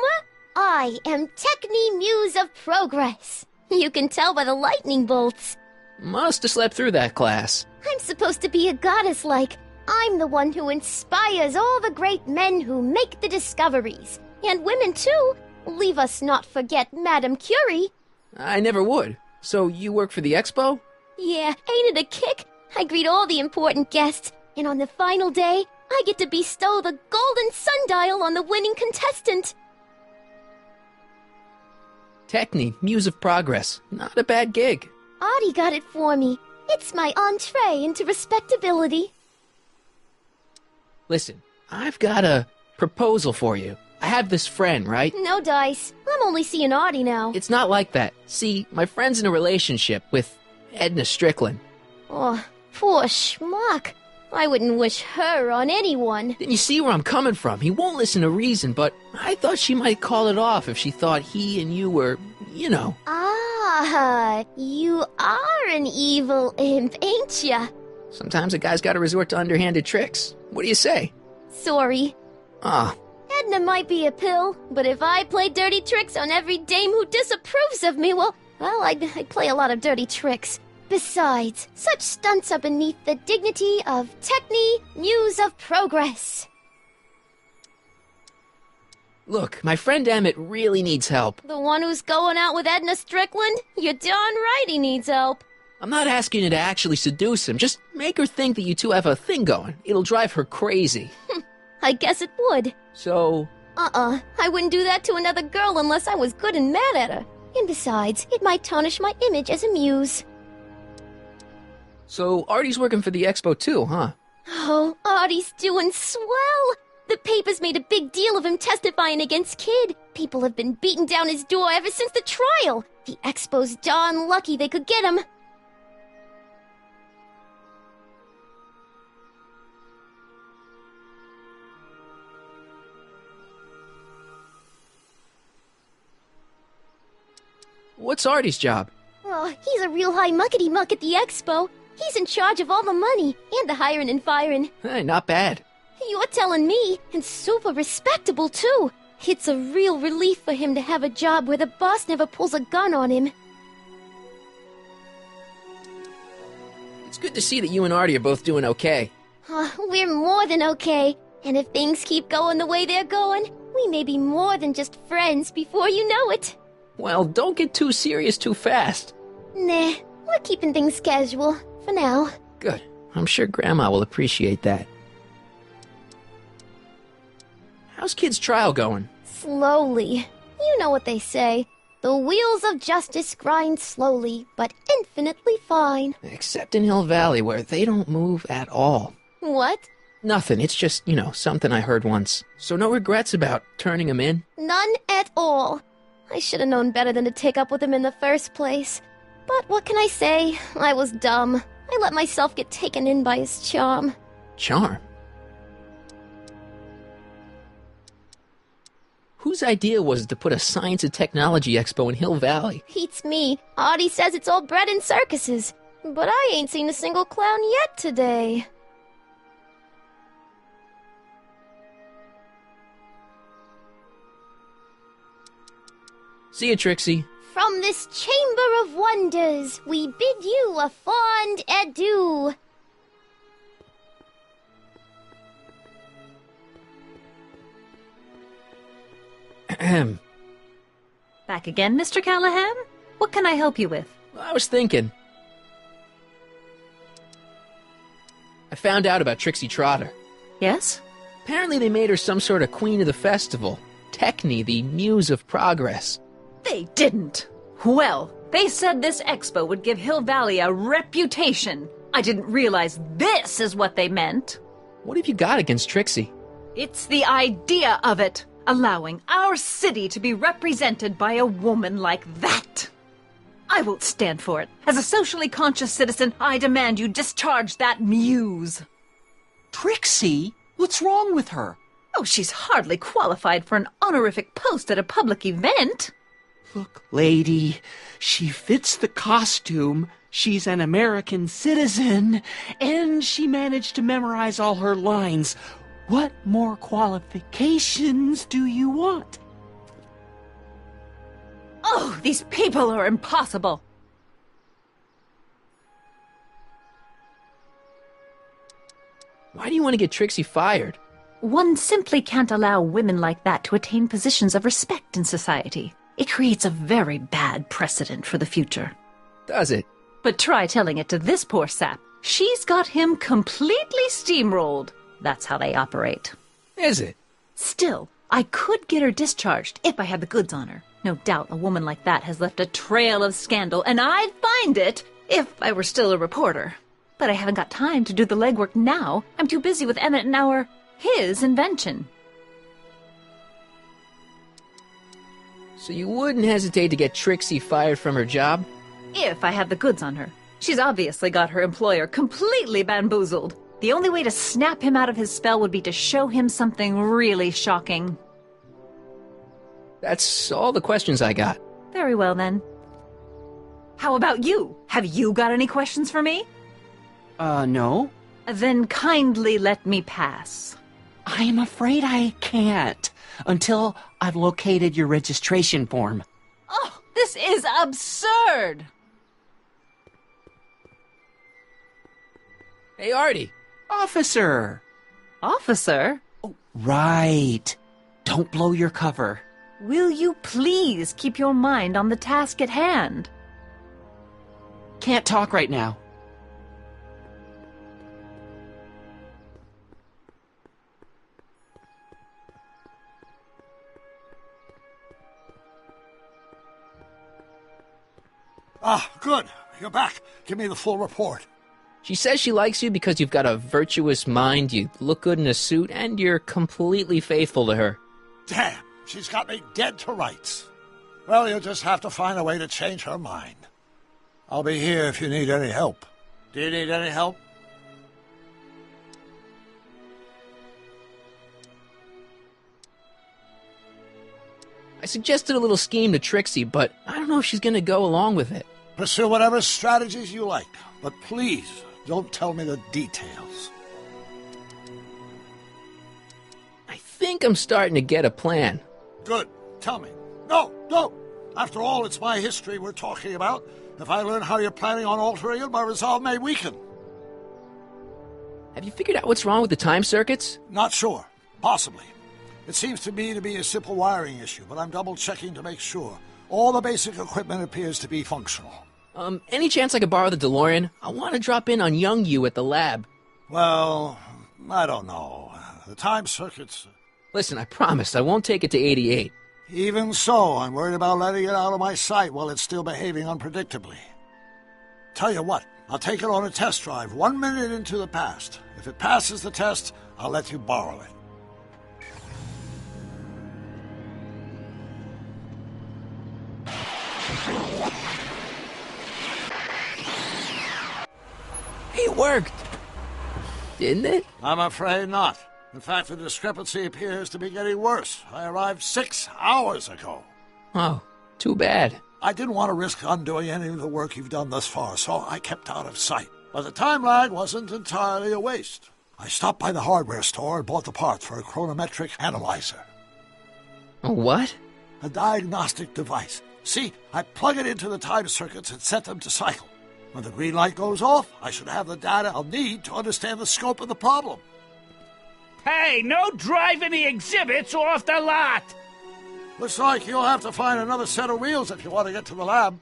I am Techni Muse of Progress. You can tell by the lightning bolts. Must have slept through that class. I'm supposed to be a goddess-like. I'm the one who inspires all the great men who make the discoveries. And women, too. Leave us not forget Madame Curie. I never would. So, you work for the expo? Yeah, ain't it a kick? I greet all the important guests, and on the final day, I get to bestow the golden sundial on the winning contestant. Techni, Muse of Progress. Not a bad gig. Audie got it for me. It's my entree into respectability. Listen, I've got a proposal for you. I have this friend, right? No dice. I'm only seeing Audie now. It's not like that. See, my friend's in a relationship with Edna Strickland. Oh, poor schmuck. I wouldn't wish her on anyone. Then you see where I'm coming from. He won't listen to reason, but I thought she might call it off if she thought he and you were, you know. Ah, you are an evil imp, ain't ya? Sometimes a guy's gotta resort to underhanded tricks. What do you say? Sorry. Ah. Edna might be a pill, but if I play dirty tricks on every dame who disapproves of me, well, I'd play a lot of dirty tricks. Besides, such stunts are beneath the dignity of Techni, Muse of Progress. Look, my friend Emmett really needs help. The one who's going out with Edna Strickland? You're darn right he needs help. I'm not asking you to actually seduce him. Just make her think that you two have a thing going. It'll drive her crazy. I guess it would. So? I wouldn't do that to another girl unless I was good and mad at her. And besides, it might tarnish my image as a muse. So, Artie's working for the expo too, huh? Oh, Artie's doing swell! The papers made a big deal of him testifying against Kid. People have been beating down his door ever since the trial. The expo's darn lucky they could get him. What's Artie's job? Oh, he's a real high muckety-muck at the expo. He's in charge of all the money, and the hiring and firing. Hey, not bad. You're telling me, and super respectable, too. It's a real relief for him to have a job where the boss never pulls a gun on him. It's good to see that you and Artie are both doing okay. We're more than okay. And if things keep going the way they're going, we may be more than just friends before you know it. Well, don't get too serious too fast. Nah, we're keeping things casual, for now. Good. I'm sure Grandma will appreciate that. How's Kid's trial going? Slowly. You know what they say. The wheels of justice grind slowly, but infinitely fine. Except in Hill Valley, where they don't move at all. What? Nothing. It's just, something I heard once. So no regrets about turning him in? None at all. I should have known better than to take up with him in the first place. But what can I say? I was dumb. I let myself get taken in by his charm. Charm? Whose idea was it to put a science and technology expo in Hill Valley? Beats me. Audie says it's all bred in circuses. But I ain't seen a single clown yet today. See you, Trixie. From this chamber of wonders, we bid you a fond adieu. Ahem. Back again, Mr. Callahan? What can I help you with? I was thinking. I found out about Trixie Trotter. Yes? Apparently they made her some sort of queen of the festival. Techni, the Muse of Progress. They didn't. Well, they said this expo would give Hill Valley a reputation. I didn't realize this is what they meant. What have you got against Trixie? It's the idea of it. Allowing our city to be represented by a woman like that. I won't stand for it. As a socially conscious citizen, I demand you discharge that muse. Trixie? What's wrong with her? Oh, she's hardly qualified for an honorific post at a public event. Look, lady, she fits the costume. She's an American citizen, and she managed to memorize all her lines. What more qualifications do you want? Oh, these people are impossible. Why do you want to get Trixie fired? One simply can't allow women like that to attain positions of respect in society. It creates a very bad precedent for the future. Does it? But try telling it to this poor sap. She's got him completely steamrolled. That's how they operate. Is it? Still, I could get her discharged if I had the goods on her. No doubt a woman like that has left a trail of scandal, and I'd find it if I were still a reporter. But I haven't got time to do the legwork now. I'm too busy with Emmett and his invention. So you wouldn't hesitate to get Trixie fired from her job? If I had the goods on her. She's obviously got her employer completely bamboozled. The only way to snap him out of his spell would be to show him something really shocking. That's all the questions I got. Very well, then. How about you? Have you got any questions for me? No. Then kindly let me pass. I'm afraid I can't, until I've located your registration form. Oh, this is absurd! Hey, Artie. Officer! Officer? Oh, right. Don't blow your cover. Will you please keep your mind on the task at hand? Can't talk right now. Ah, good. You're back. Give me the full report. She says she likes you because you've got a virtuous mind, you look good in a suit, and you're completely faithful to her. Damn, she's got me dead to rights. Well, you'll just have to find a way to change her mind. I'll be here if you need any help. Do you need any help? I suggested a little scheme to Trixie, but I don't know if she's going to go along with it. Pursue whatever strategies you like, but please don't tell me the details. I think I'm starting to get a plan. Good. Tell me. No, don't. After all, it's my history we're talking about. If I learn how you're planning on altering it, my resolve may weaken. Have you figured out what's wrong with the time circuits? Not sure. Possibly. It seems to me to be a simple wiring issue, but I'm double-checking to make sure. All the basic equipment appears to be functional. Any chance I could borrow the DeLorean? I want to drop in on young you at the lab. Well, I don't know. The time circuits... Listen, I promise I won't take it to 88. Even so, I'm worried about letting it out of my sight while it's still behaving unpredictably. Tell you what, I'll take it on a test drive 1 minute into the past. If it passes the test, I'll let you borrow it. It worked! Didn't it? I'm afraid not. In fact, the discrepancy appears to be getting worse. I arrived 6 hours ago. Oh, too bad. I didn't want to risk undoing any of the work you've done thus far, so I kept out of sight. But the time lag wasn't entirely a waste. I stopped by the hardware store and bought the parts for a chronometric analyzer. A what? A diagnostic device. See, I plug it into the time circuits and set them to cycle. When the green light goes off, I should have the data I'll need to understand the scope of the problem. Hey, no driving the exhibits off the lot! Looks like you'll have to find another set of wheels if you want to get to the lab.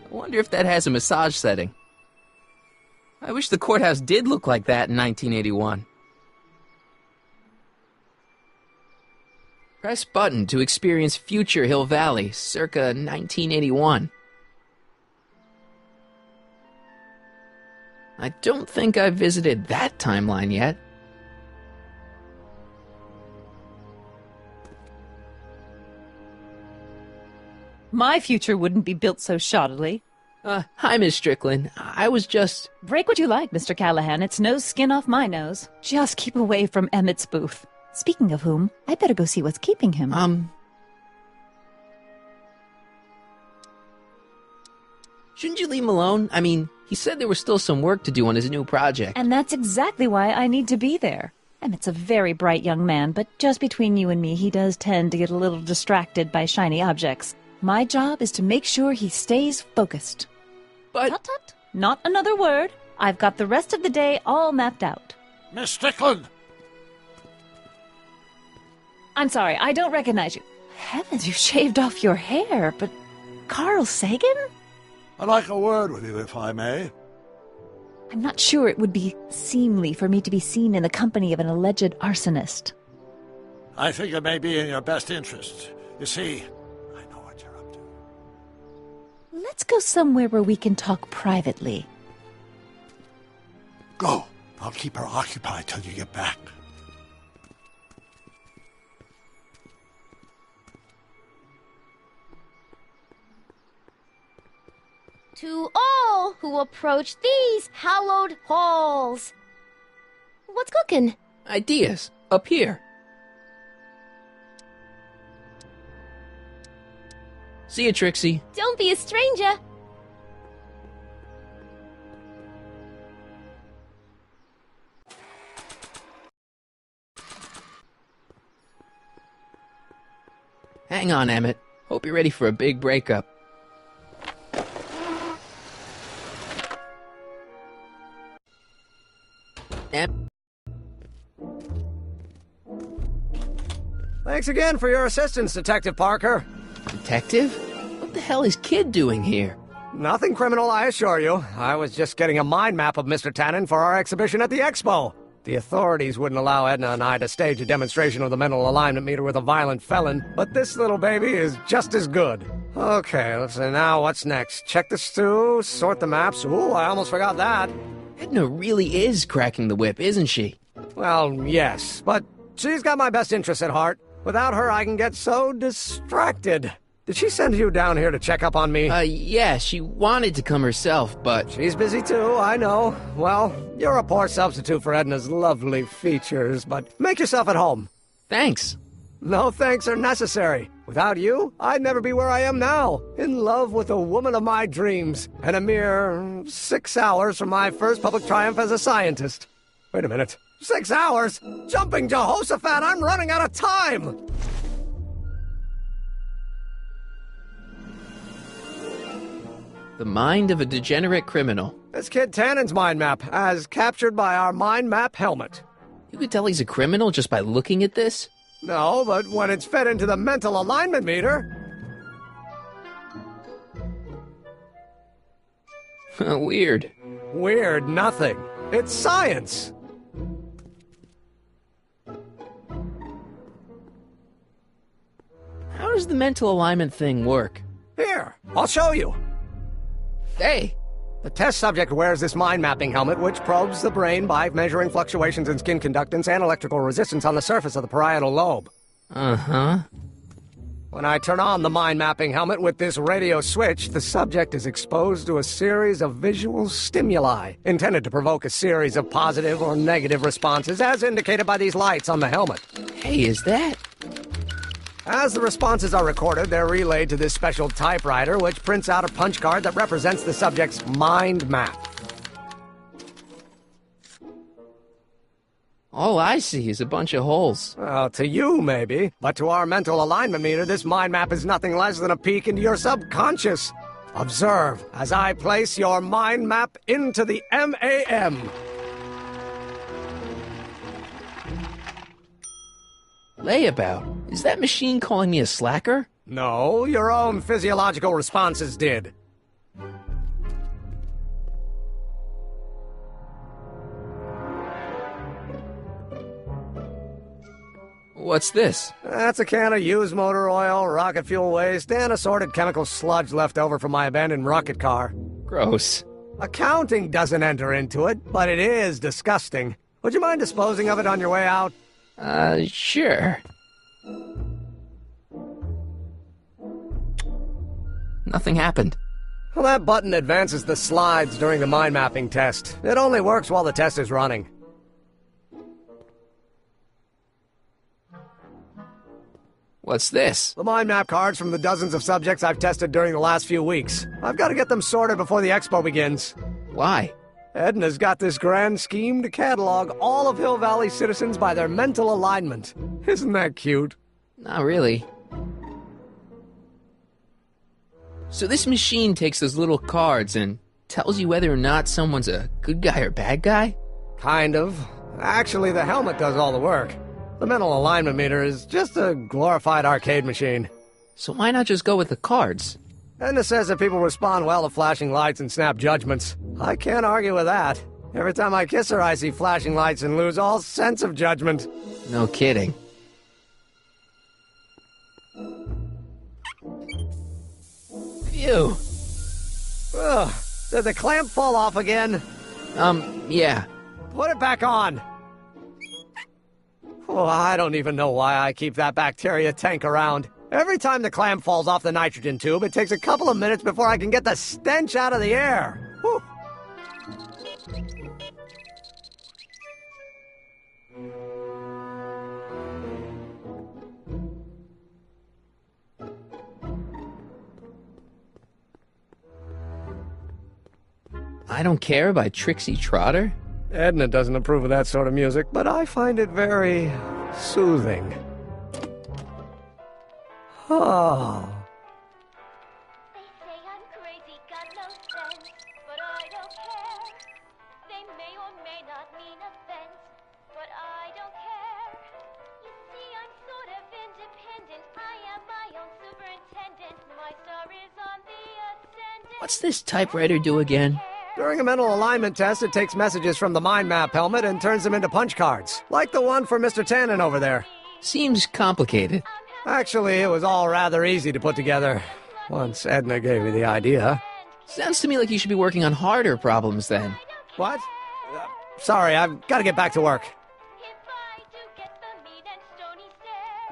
I wonder if that has a massage setting. I wish the courthouse did look like that in 1981. Press button to experience future Hill Valley, circa 1981. I don't think I've visited that timeline yet. My future wouldn't be built so shoddily. Hi, Miss Strickland. I was just... Break what you like, Mr. Callahan. It's no skin off my nose. Just keep away from Emmett's booth. Speaking of whom, I better go see what's keeping him. Shouldn't you leave him alone? I mean, he said there was still some work to do on his new project. And that's exactly why I need to be there. Emmett's a very bright young man, but just between you and me, he does tend to get a little distracted by shiny objects. My job is to make sure he stays focused. But... Tut tut. Not another word. I've got the rest of the day all mapped out. Miss Strickland! I'm sorry, I don't recognize you. Heavens, you shaved off your hair, but... Carl Sagan? I'd like a word with you, if I may. I'm not sure it would be seemly for me to be seen in the company of an alleged arsonist. I think it may be in your best interest. You see, Let's go somewhere where we can talk privately. Go. I'll keep her occupied till you get back. To all who approach these hallowed halls. What's cooking? Ideas. Up here. See you, Trixie. Don't be a stranger. Hang on, Emmett. Hope you're ready for a big breakup. Thanks again for your assistance, Detective Parker. Detective? What the hell is Kid doing here? Nothing criminal, I assure you. I was just getting a mind map of Mr. Tannen for our exhibition at the Expo. The authorities wouldn't allow Edna and I to stage a demonstration of the mental alignment meter with a violent felon, but this little baby is just as good. Okay, let's see now what's next. Check the stew, sort the maps. Ooh, I almost forgot that. Edna really is cracking the whip, isn't she? Well, yes, but she's got my best interests at heart. Without her, I can get so distracted. Did she send you down here to check up on me? Yeah, she wanted to come herself, but... She's busy too, I know. Well, you're a poor substitute for Edna's lovely features, but make yourself at home. Thanks. No thanks are necessary. Without you, I'd never be where I am now, in love with the woman of my dreams, and a mere 6 hours from my first public triumph as a scientist. Wait a minute. 6 hours? Jumping Jehoshaphat, I'm running out of time! The mind of a degenerate criminal. This kid Tannen's mind map, as captured by our mind map helmet. You could tell he's a criminal just by looking at this? No, but when it's fed into the mental alignment meter... Weird. Weird nothing. It's science. How does the mental alignment thing work? Here, I'll show you. Hey! The test subject wears this mind mapping helmet, which probes the brain by measuring fluctuations in skin conductance and electrical resistance on the surface of the parietal lobe. Uh-huh. When I turn on the mind mapping helmet with this radio switch, the subject is exposed to a series of visual stimuli, intended to provoke a series of positive or negative responses, as indicated by these lights on the helmet. Hey, is that... As the responses are recorded, they're relayed to this special typewriter, which prints out a punch card that represents the subject's mind map. All I see is a bunch of holes. Well, to you, maybe. But to our mental alignment meter, this mind map is nothing less than a peek into your subconscious. Observe as I place your mind map into the MAM. Layabout? Is that machine calling me a slacker? No, your own physiological responses did. What's this? That's a can of used motor oil, rocket fuel waste, and assorted chemical sludge left over from my abandoned rocket car. Gross. Accounting doesn't enter into it, but it is disgusting. Would you mind disposing of it on your way out? Sure. Nothing happened. Well, that button advances the slides during the mind mapping test. It only works while the test is running. What's this? The mind map cards from the dozens of subjects I've tested during the last few weeks. I've got to get them sorted before the expo begins. Why? Edna's got this grand scheme to catalog all of Hill Valley citizens by their mental alignment. Isn't that cute? Not really. So this machine takes those little cards and tells you whether or not someone's a good guy or bad guy? Kind of. Actually, the helmet does all the work. The mental alignment meter is just a glorified arcade machine. So why not just go with the cards? Edna says that people respond well to flashing lights and snap judgments. I can't argue with that. Every time I kiss her, I see flashing lights and lose all sense of judgment. No kidding. Phew. Ugh. Did the clamp fall off again? Yeah. Put it back on. Oh, I don't even know why I keep that bacteria tank around. Every time the clamp falls off the nitrogen tube, it takes a couple of minutes before I can get the stench out of the air. Whew. I Don't Care by Trixie Trotter? Edna doesn't approve of that sort of music, but I find it very soothing. Oh. What's this typewriter do again? During a mental alignment test, it takes messages from the mind map helmet and turns them into punch cards, like the one for Mr. Tannen over there. Seems complicated. Actually, it was all rather easy to put together, once Edna gave me the idea. Sounds to me like you should be working on harder problems then. What? Sorry, I've got to get back to work.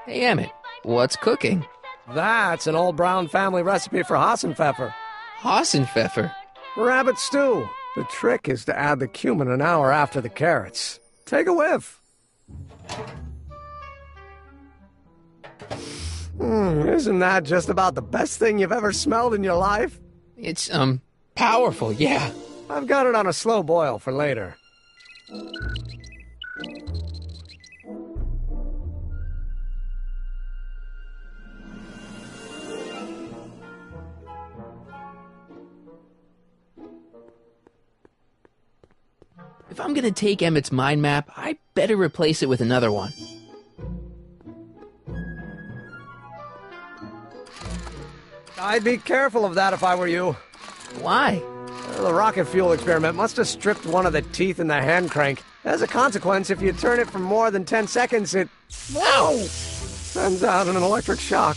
Hey, Emmett, what's cooking? That's an old Brown family recipe for Hassenpfeffer. Hassenpfeffer? Rabbit stew. The trick is to add the cumin an hour after the carrots. Take a whiff. Isn't that just about the best thing you've ever smelled in your life? It's, powerful, yeah. I've got it on a slow boil for later. If I'm gonna take Emmett's mind map, I better replace it with another one. I'd be careful of that if I were you. Why? The rocket fuel experiment must have stripped one of the teeth in the hand crank. As a consequence, if you turn it for more than 10 seconds, it... Whoa! Sends out an electric shock.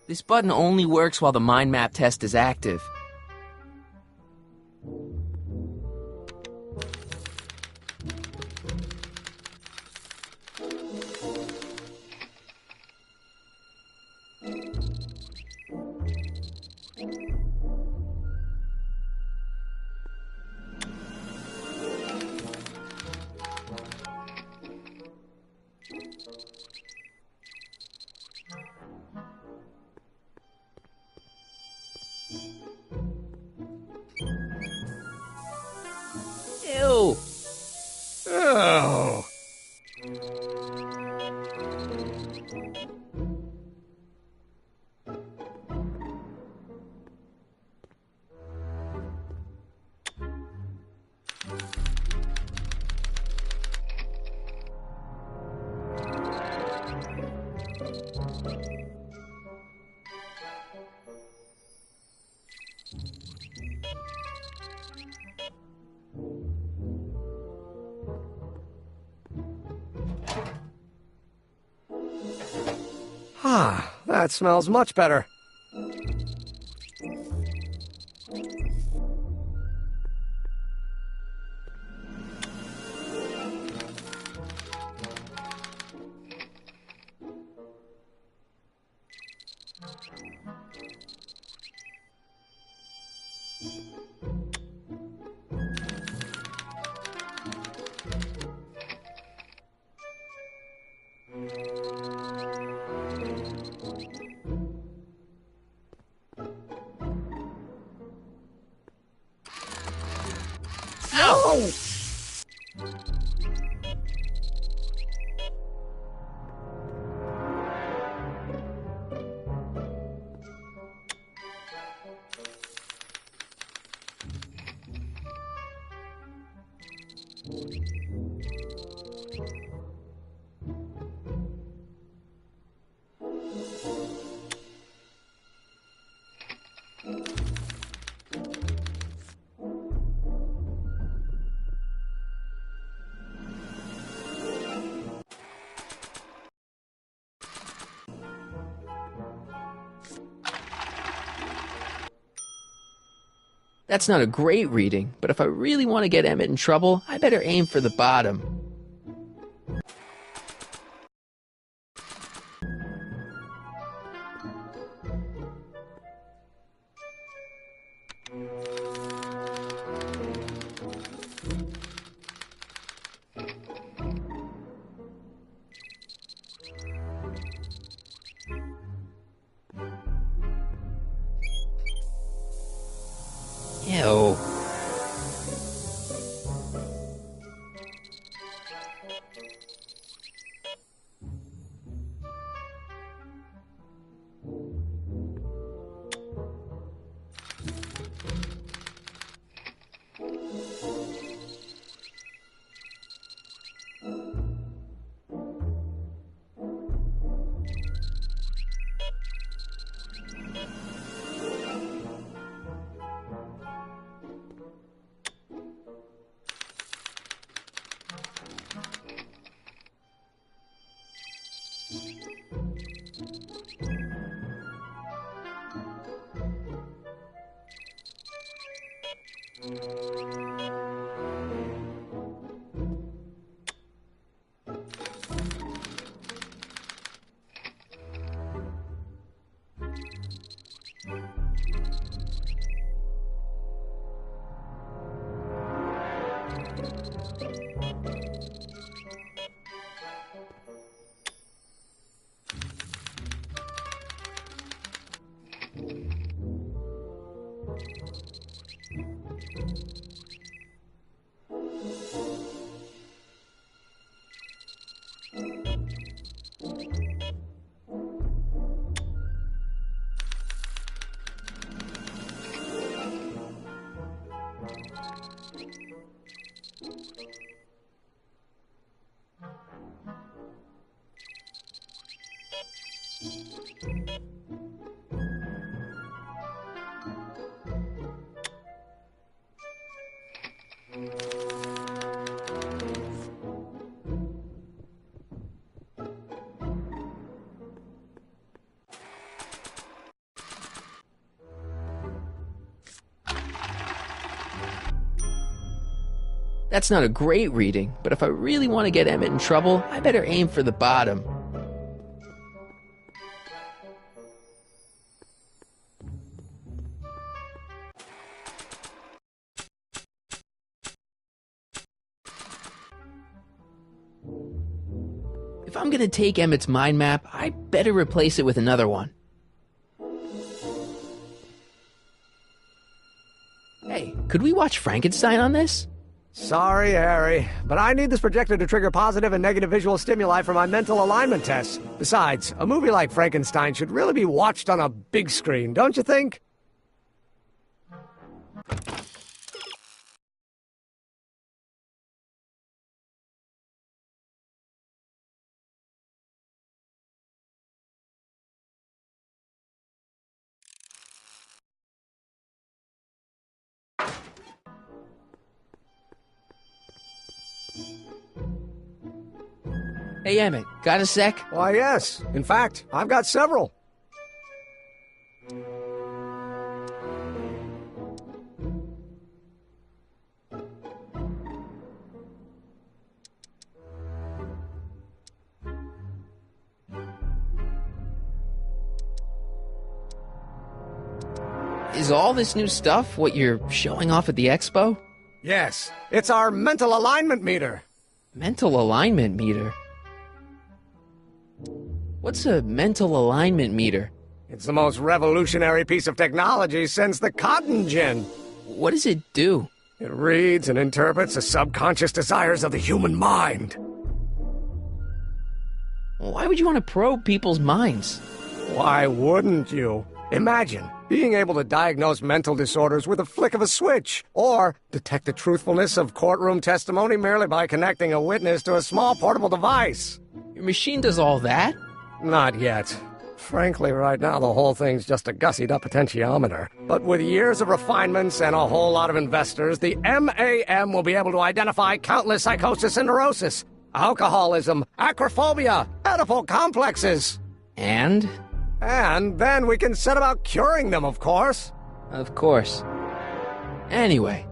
This button only works while the mind map test is active. Ah, that smells much better. No! That's not a great reading, but if I really want to get Emmett in trouble, I better aim for the bottom. Ew. That's not a great reading, but if I really want to get Emmett in trouble, I better aim for the bottom. If I'm gonna take Emmett's mind map, I better replace it with another one. Hey, could we watch Frankenstein on this? Sorry, Harry, but I need this projector to trigger positive and negative visual stimuli for my mental alignment tests. Besides, a movie like Frankenstein should really be watched on a big screen, don't you think? Hey, Emmett, got a sec? Why, yes. In fact, I've got several. Is all this new stuff what you're showing off at the expo? Yes, it's our mental alignment meter. Mental alignment meter? What's a mental alignment meter? It's the most revolutionary piece of technology since the cotton gin. What does it do? It reads and interprets the subconscious desires of the human mind. Why would you want to probe people's minds? Why wouldn't you? Imagine being able to diagnose mental disorders with a flick of a switch, or detect the truthfulness of courtroom testimony merely by connecting a witness to a small portable device. Your machine does all that? Not yet. Frankly, right now the whole thing's just a gussied-up potentiometer. But with years of refinements and a whole lot of investors, the MAM will be able to identify countless psychosis and neurosis, alcoholism, acrophobia, Oedipal complexes. And then we can set about curing them, of course. Of course. Anyway.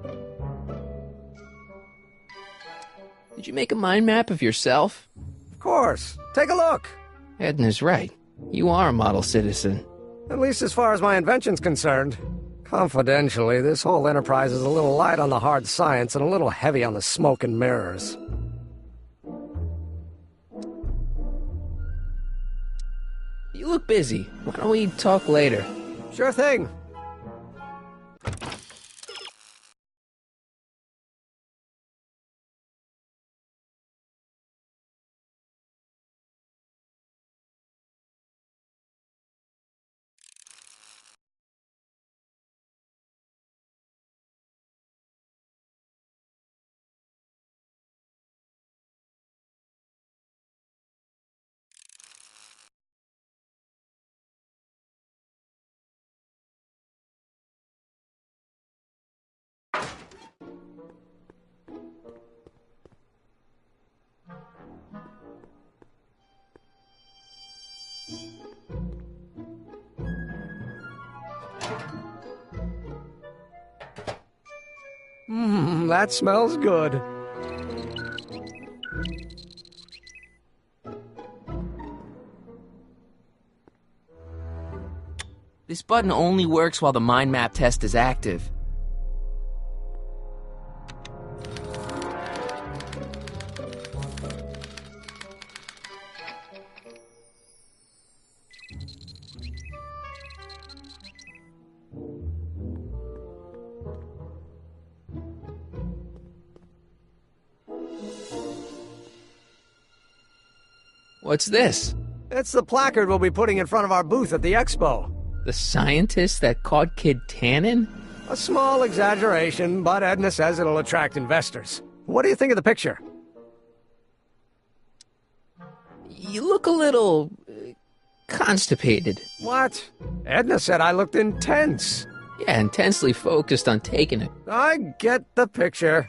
Did you make a mind map of yourself? Of course. Take a look. Edna's right. You are a model citizen. At least as far as my invention's concerned. Confidentially, this whole enterprise is a little light on the hard science and a little heavy on the smoke and mirrors. You look busy. Why don't we talk later? Sure thing. That smells good. This button only works while the mind map test is active. What's this? It's the placard we'll be putting in front of our booth at the expo. The scientist that caught Kid Tannen? A small exaggeration, but Edna says it'll attract investors. What do you think of the picture? You look a little... constipated. What? Edna said I looked intense. Yeah, intensely focused on taking it. I get the picture.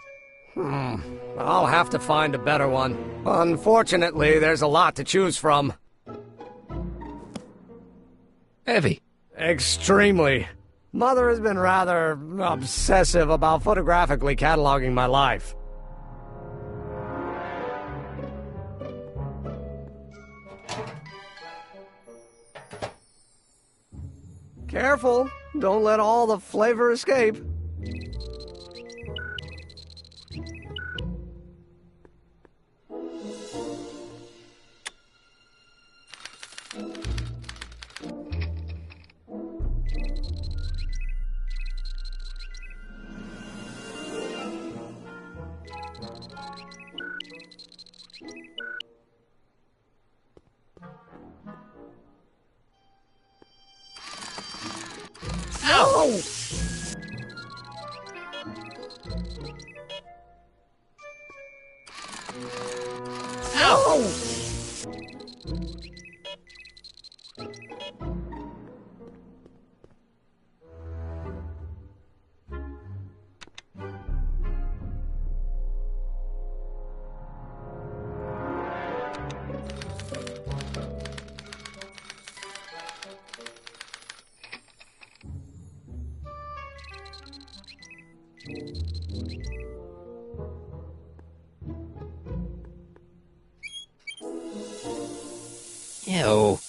I'll have to find a better one. Unfortunately, there's a lot to choose from. Heavy. Extremely. Mother has been rather obsessive about photographically cataloging my life. Careful, don't let all the flavor escape. No! No! Ew.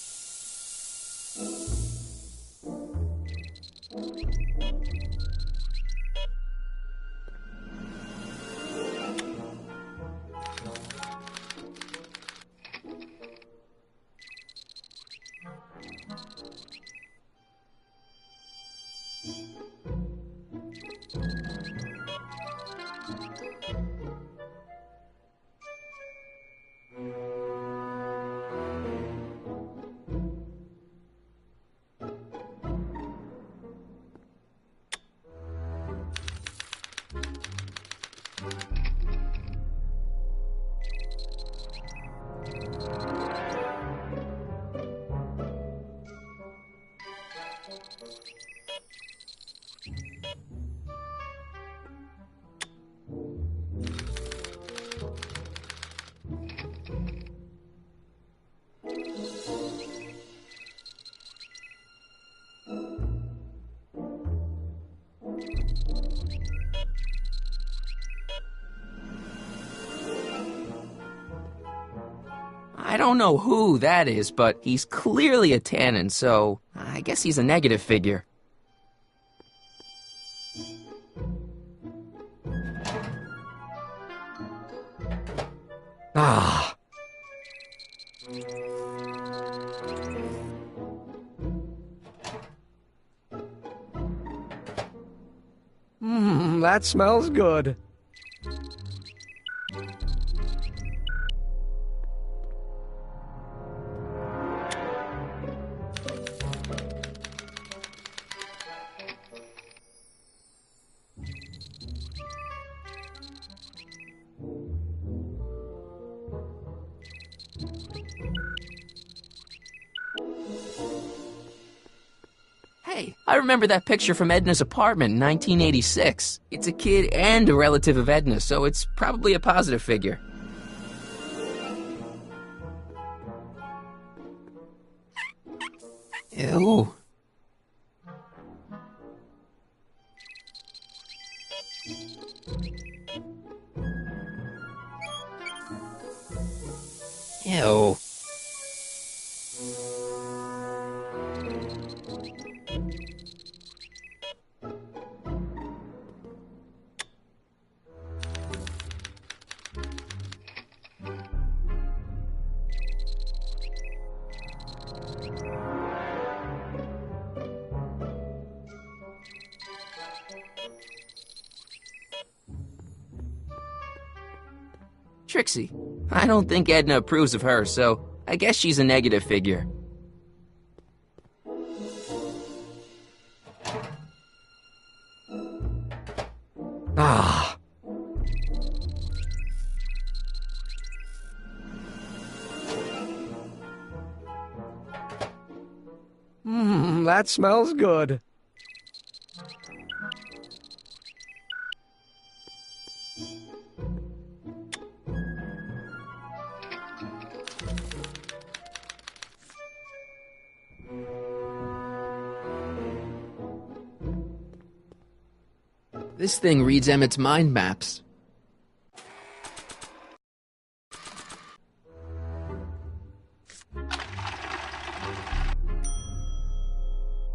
I don't know who that is, but he's clearly a Tannen, so I guess he's a negative figure. Ah. That smells good. Hey, I remember that picture from Edna's apartment in 1986. It's a kid and a relative of Edna, so it's probably a positive figure. Ew. Ew. Trixie. I don't think Edna approves of her, so I guess she's a negative figure. Ah. That smells good. This thing reads Emmett's mind maps.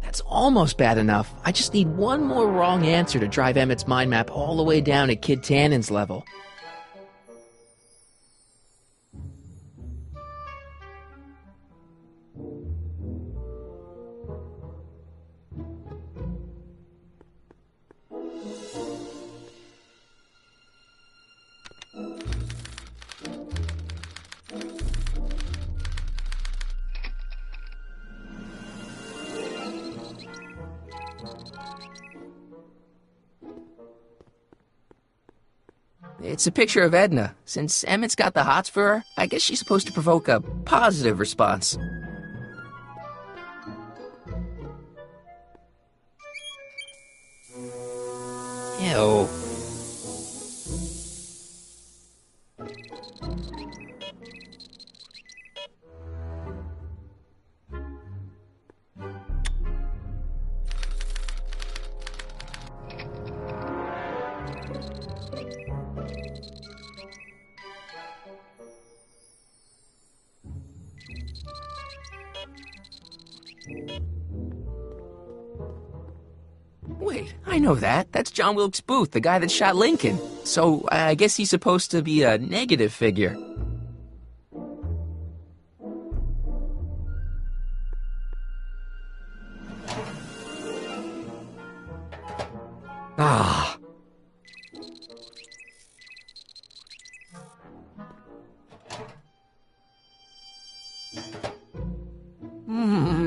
That's almost bad enough. I just need one more wrong answer to drive Emmett's mind map all the way down at Kid Tannen's level. It's a picture of Edna. Since Emmett's got the hots for her, I guess she's supposed to provoke a positive response. Ew. Wait, I know that. That's John Wilkes Booth, the guy that shot Lincoln. So I guess he's supposed to be a negative figure. Ah.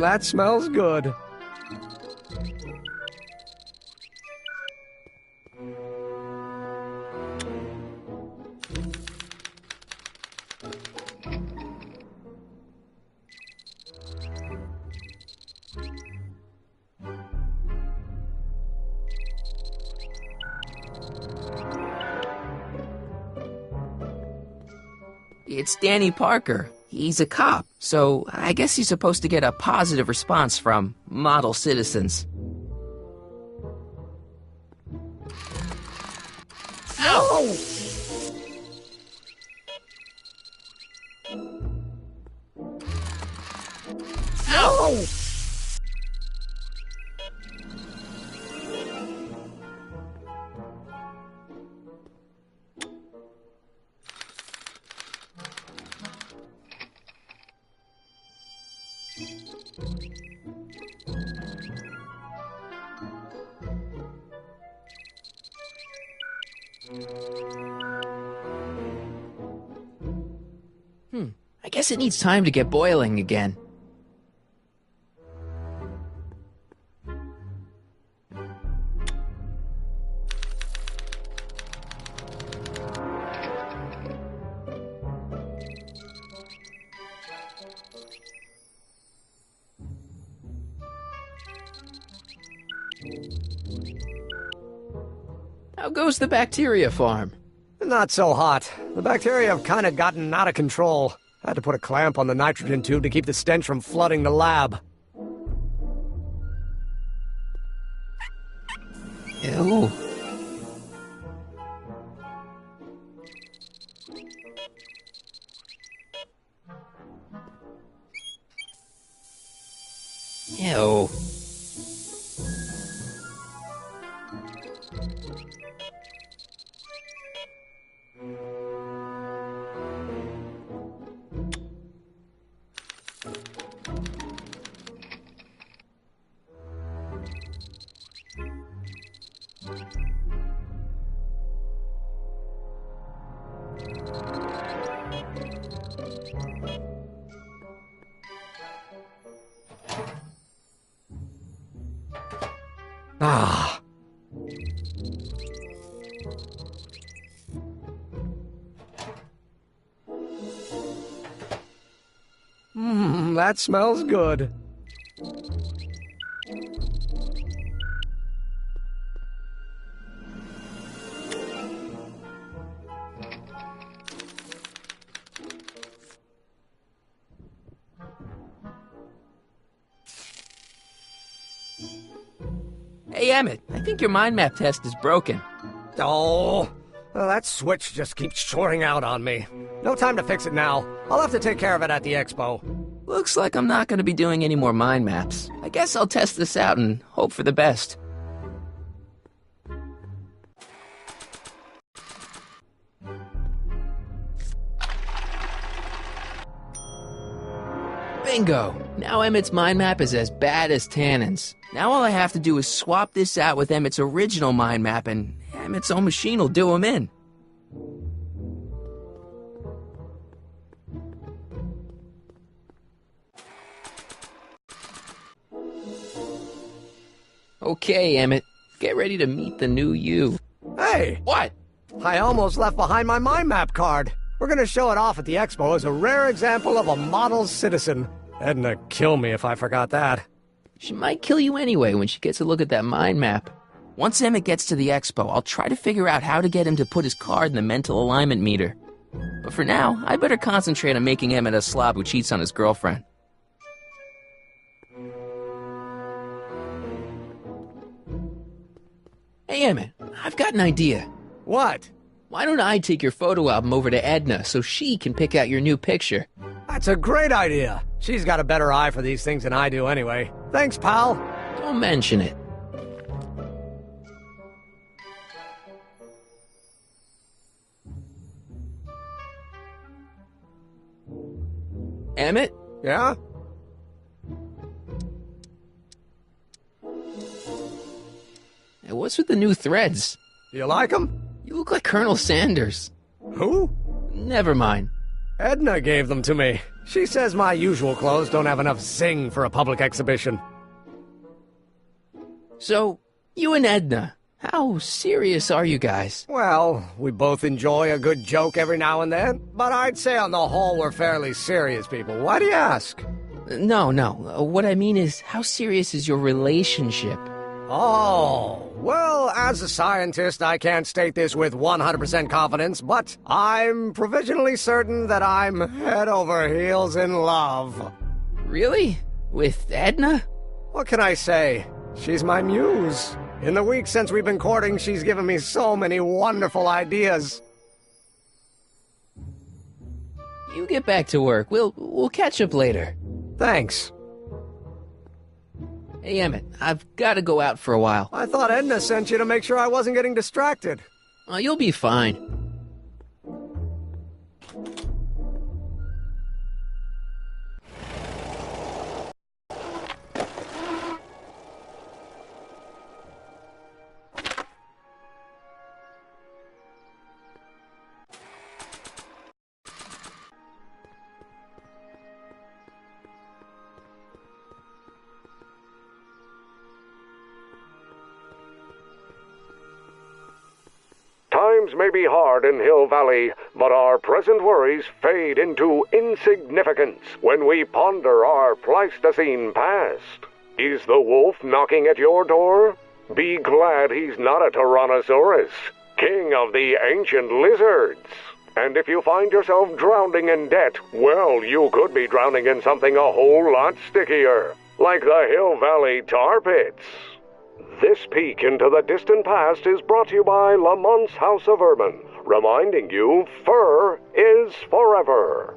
That smells good. It's Danny Parker. He's a cop, so I guess he's supposed to get a positive response from model citizens. Ow! Ow! I guess it needs time to get boiling again. How goes the bacteria farm? Not so hot. The bacteria have kind of gotten out of control. I had to put a clamp on the nitrogen tube to keep the stench from flooding the lab. Ew. Ew. Ah. That smells good. Hey, Emmett, I think your mind map test is broken. Oh, well, that switch just keeps shorting out on me. No time to fix it now. I'll have to take care of it at the expo. Looks like I'm not going to be doing any more mind maps. I guess I'll test this out and hope for the best. Bingo! Now Emmett's mind map is as bad as Tannen's. Now all I have to do is swap this out with Emmett's original mind map and Emmett's own machine will do him in. Okay, Emmett. Get ready to meet the new you. Hey! What? I almost left behind my mind map card. We're gonna show it off at the expo as a rare example of a model citizen. Edna kill me if I forgot that. She might kill you anyway when she gets a look at that mind map. Once Emmett gets to the expo, I'll try to figure out how to get him to put his card in the mental alignment meter. But for now, I better concentrate on making Emmett a slob who cheats on his girlfriend. Hey, Emmett, I've got an idea. What? Why don't I take your photo album over to Edna so she can pick out your new picture? That's a great idea. She's got a better eye for these things than I do anyway. Thanks, pal. Don't mention it. Emmett? Yeah? Hey, what's with the new threads? You like them? You look like Colonel Sanders. Who? Never mind. Edna gave them to me. She says my usual clothes don't have enough zing for a public exhibition. So, you and Edna, how serious are you guys? Well, we both enjoy a good joke every now and then, but I'd say on the whole we're fairly serious people. Why do you ask? No. What I mean is, how serious is your relationship? Oh, well, as a scientist, I can't state this with 100% confidence, but I'm provisionally certain that I'm head over heels in love. Really? With Edna? What can I say? She's my muse. In the week since we've been courting, she's given me so many wonderful ideas. You get back to work. We'll catch up later. Thanks. Hey, Emmett, I've got to go out for a while. I thought Edna sent you to make sure I wasn't getting distracted. Oh, you'll be fine. Times may be hard in Hill Valley, but our present worries fade into insignificance when we ponder our Pleistocene past. Is the wolf knocking at your door? Be glad he's not a Tyrannosaurus, king of the ancient lizards. And if you find yourself drowning in debt, well, you could be drowning in something a whole lot stickier, like the Hill Valley tar pits. This peek into the distant past is brought to you by Lamont's House of Urban, reminding you fur is forever.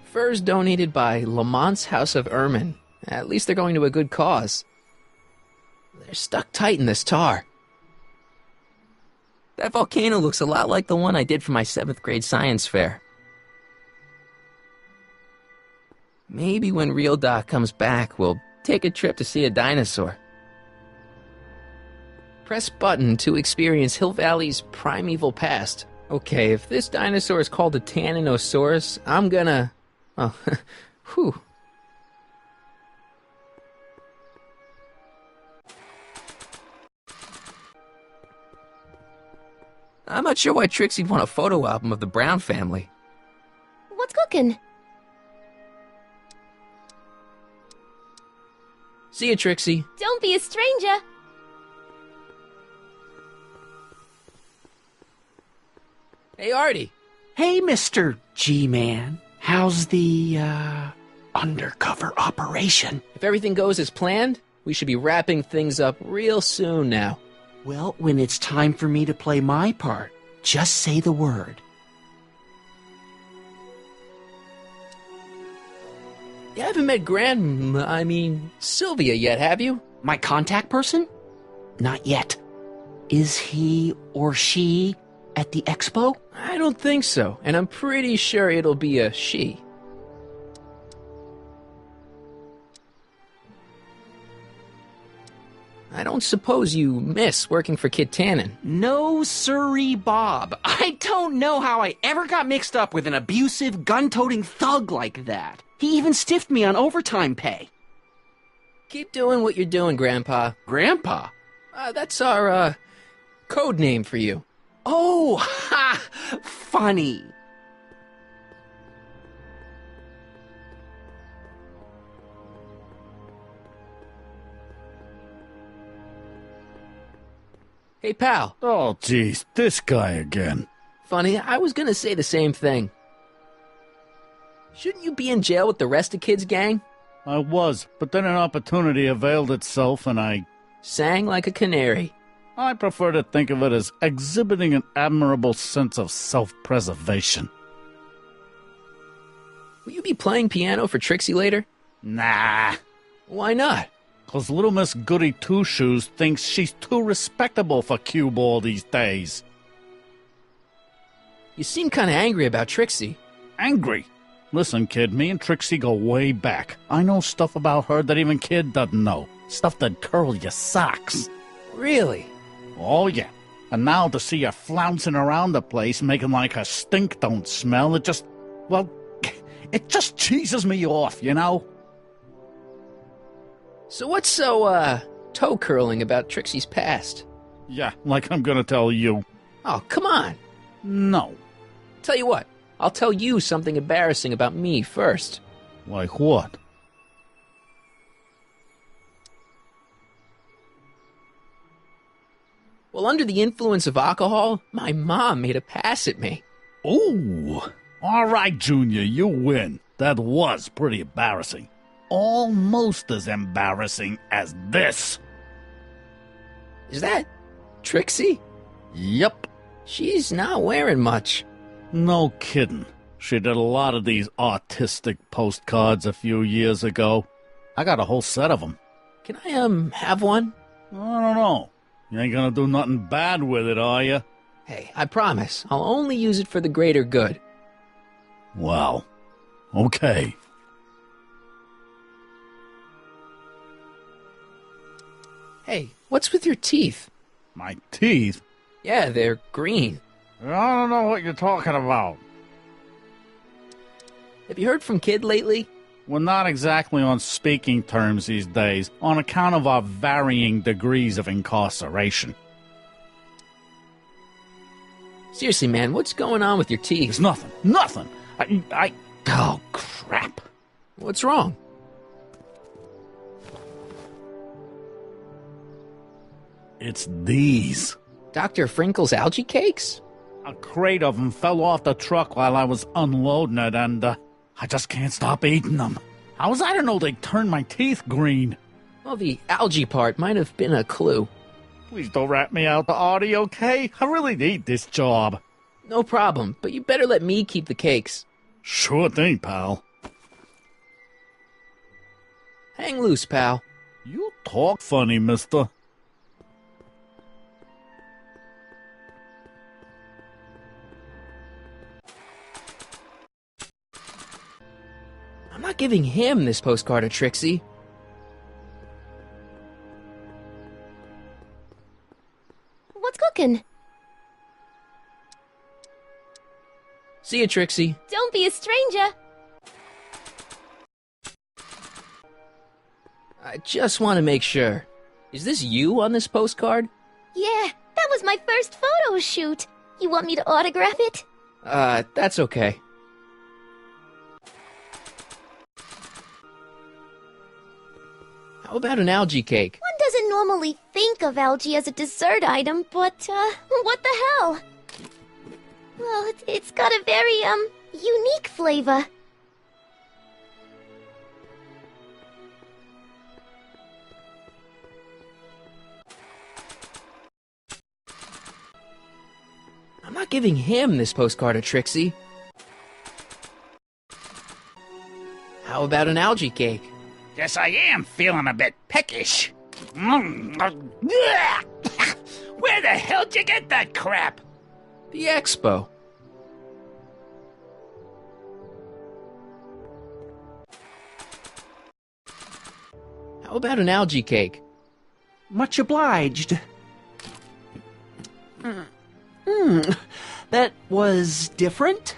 Furs donated by Lamont's House of Ermine. At least they're going to a good cause. They're stuck tight in this tar. That volcano looks a lot like the one I did for my 7th grade science fair. Maybe when Real Doc comes back, we'll take a trip to see a dinosaur. Press button to experience Hill Valley's primeval past. Okay, if this dinosaur is called a Tanninosaurus, I'm gonna... Oh, whew. I'm not sure why Trixie'd want a photo album of the Brown family. What's cooking? See you, Trixie. Don't be a stranger. Hey, Artie. Hey, Mr. G-Man. How's the, undercover operation? If everything goes as planned, we should be wrapping things up real soon now. Well, when it's time for me to play my part, just say the word. You haven't met Sylvia yet, have you? My contact person? Not yet. Is he or she at the expo? I don't think so, and I'm pretty sure it'll be a she. I don't suppose you miss working for Kit Tannen. No siree, Bob. I don't know how I ever got mixed up with an abusive, gun-toting thug like that. He even stiffed me on overtime pay. Keep doing what you're doing, Grandpa. Grandpa? That's our, code name for you. Oh, ha! Funny. Hey, pal. Oh, geez, this guy again. Funny, I was gonna say the same thing. Shouldn't you be in jail with the rest of Kid's gang? I was, but then an opportunity availed itself and I... Sang like a canary. I prefer to think of it as exhibiting an admirable sense of self-preservation. Will you be playing piano for Trixie later? Nah. Why not? 'Cause little Miss Goody Two-Shoes thinks she's too respectable for cue ball these days. You seem kind of angry about Trixie. Angry? Listen, kid, me and Trixie go way back. I know stuff about her that even Kid doesn't know. Stuff that curl your socks. Really? Oh, yeah. And now to see her flouncing around the place, making like her stink don't smell, it just cheeses me off, you know? So what's so, toe-curling about Trixie's past? Yeah, like I'm gonna tell you. Oh, come on. No. Tell you what, I'll tell you something embarrassing about me first. Like what? Well, under the influence of alcohol, my mom made a pass at me. Ooh. All right, Junior, you win. That was pretty embarrassing. Almost as embarrassing as this. Is that Trixie? Yep. She's not wearing much. No kidding. She did a lot of these artistic postcards a few years ago. I got a whole set of them. Can I, have one? I don't know. You ain't gonna do nothing bad with it, are you? Hey, I promise. I'll only use it for the greater good. Well, okay. Hey, what's with your teeth? My teeth? Yeah, they're green. I don't know what you're talking about. Have you heard from Kid lately? We're not exactly on speaking terms these days, on account of our varying degrees of incarceration. Seriously, man, what's going on with your teeth? It's nothing. Nothing! Oh, crap. What's wrong? It's these. Dr. Frinkle's algae cakes? A crate of them fell off the truck while I was unloading it, and I just can't stop eating them. How was I to know they'd turn my teeth green? Well, the algae part might have been a clue. Please don't rat me out to Artie, okay? I really need this job. No problem, but you better let me keep the cakes. Sure thing, pal. Hang loose, pal. You talk funny, mister. I'm not giving him this postcard of Trixie. What's cooking? See you, Trixie. Don't be a stranger. I just want to make sure. Is this you on this postcard? Yeah, that was my first photo shoot. You want me to autograph it? That's okay. How about an algae cake? One doesn't normally think of algae as a dessert item, but, what the hell? Well, it's got a very, unique flavor. I'm not giving him this postcard of Trixie. How about an algae cake? Yes, I am feeling a bit peckish. Where the hell'd you get that crap? The Expo. How about an algae cake? Much obliged. That was different?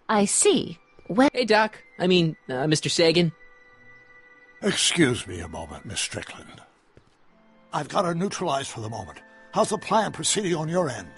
I see. Hey, Doc. Mr. Sagan. Excuse me a moment, Miss Strickland. I've got her neutralized for the moment. How's the plan proceeding on your end?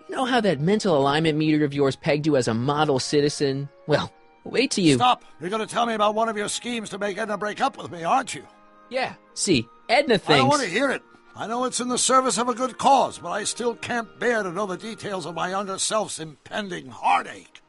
You know how that mental alignment meter of yours pegged you as a model citizen? Well, wait till you... Stop! You're going to tell me about one of your schemes to make Edna break up with me, aren't you? Yeah, see, Edna thinks... I don't want to hear it. I know it's in the service of a good cause, but I still can't bear to know the details of my younger self's impending heartache.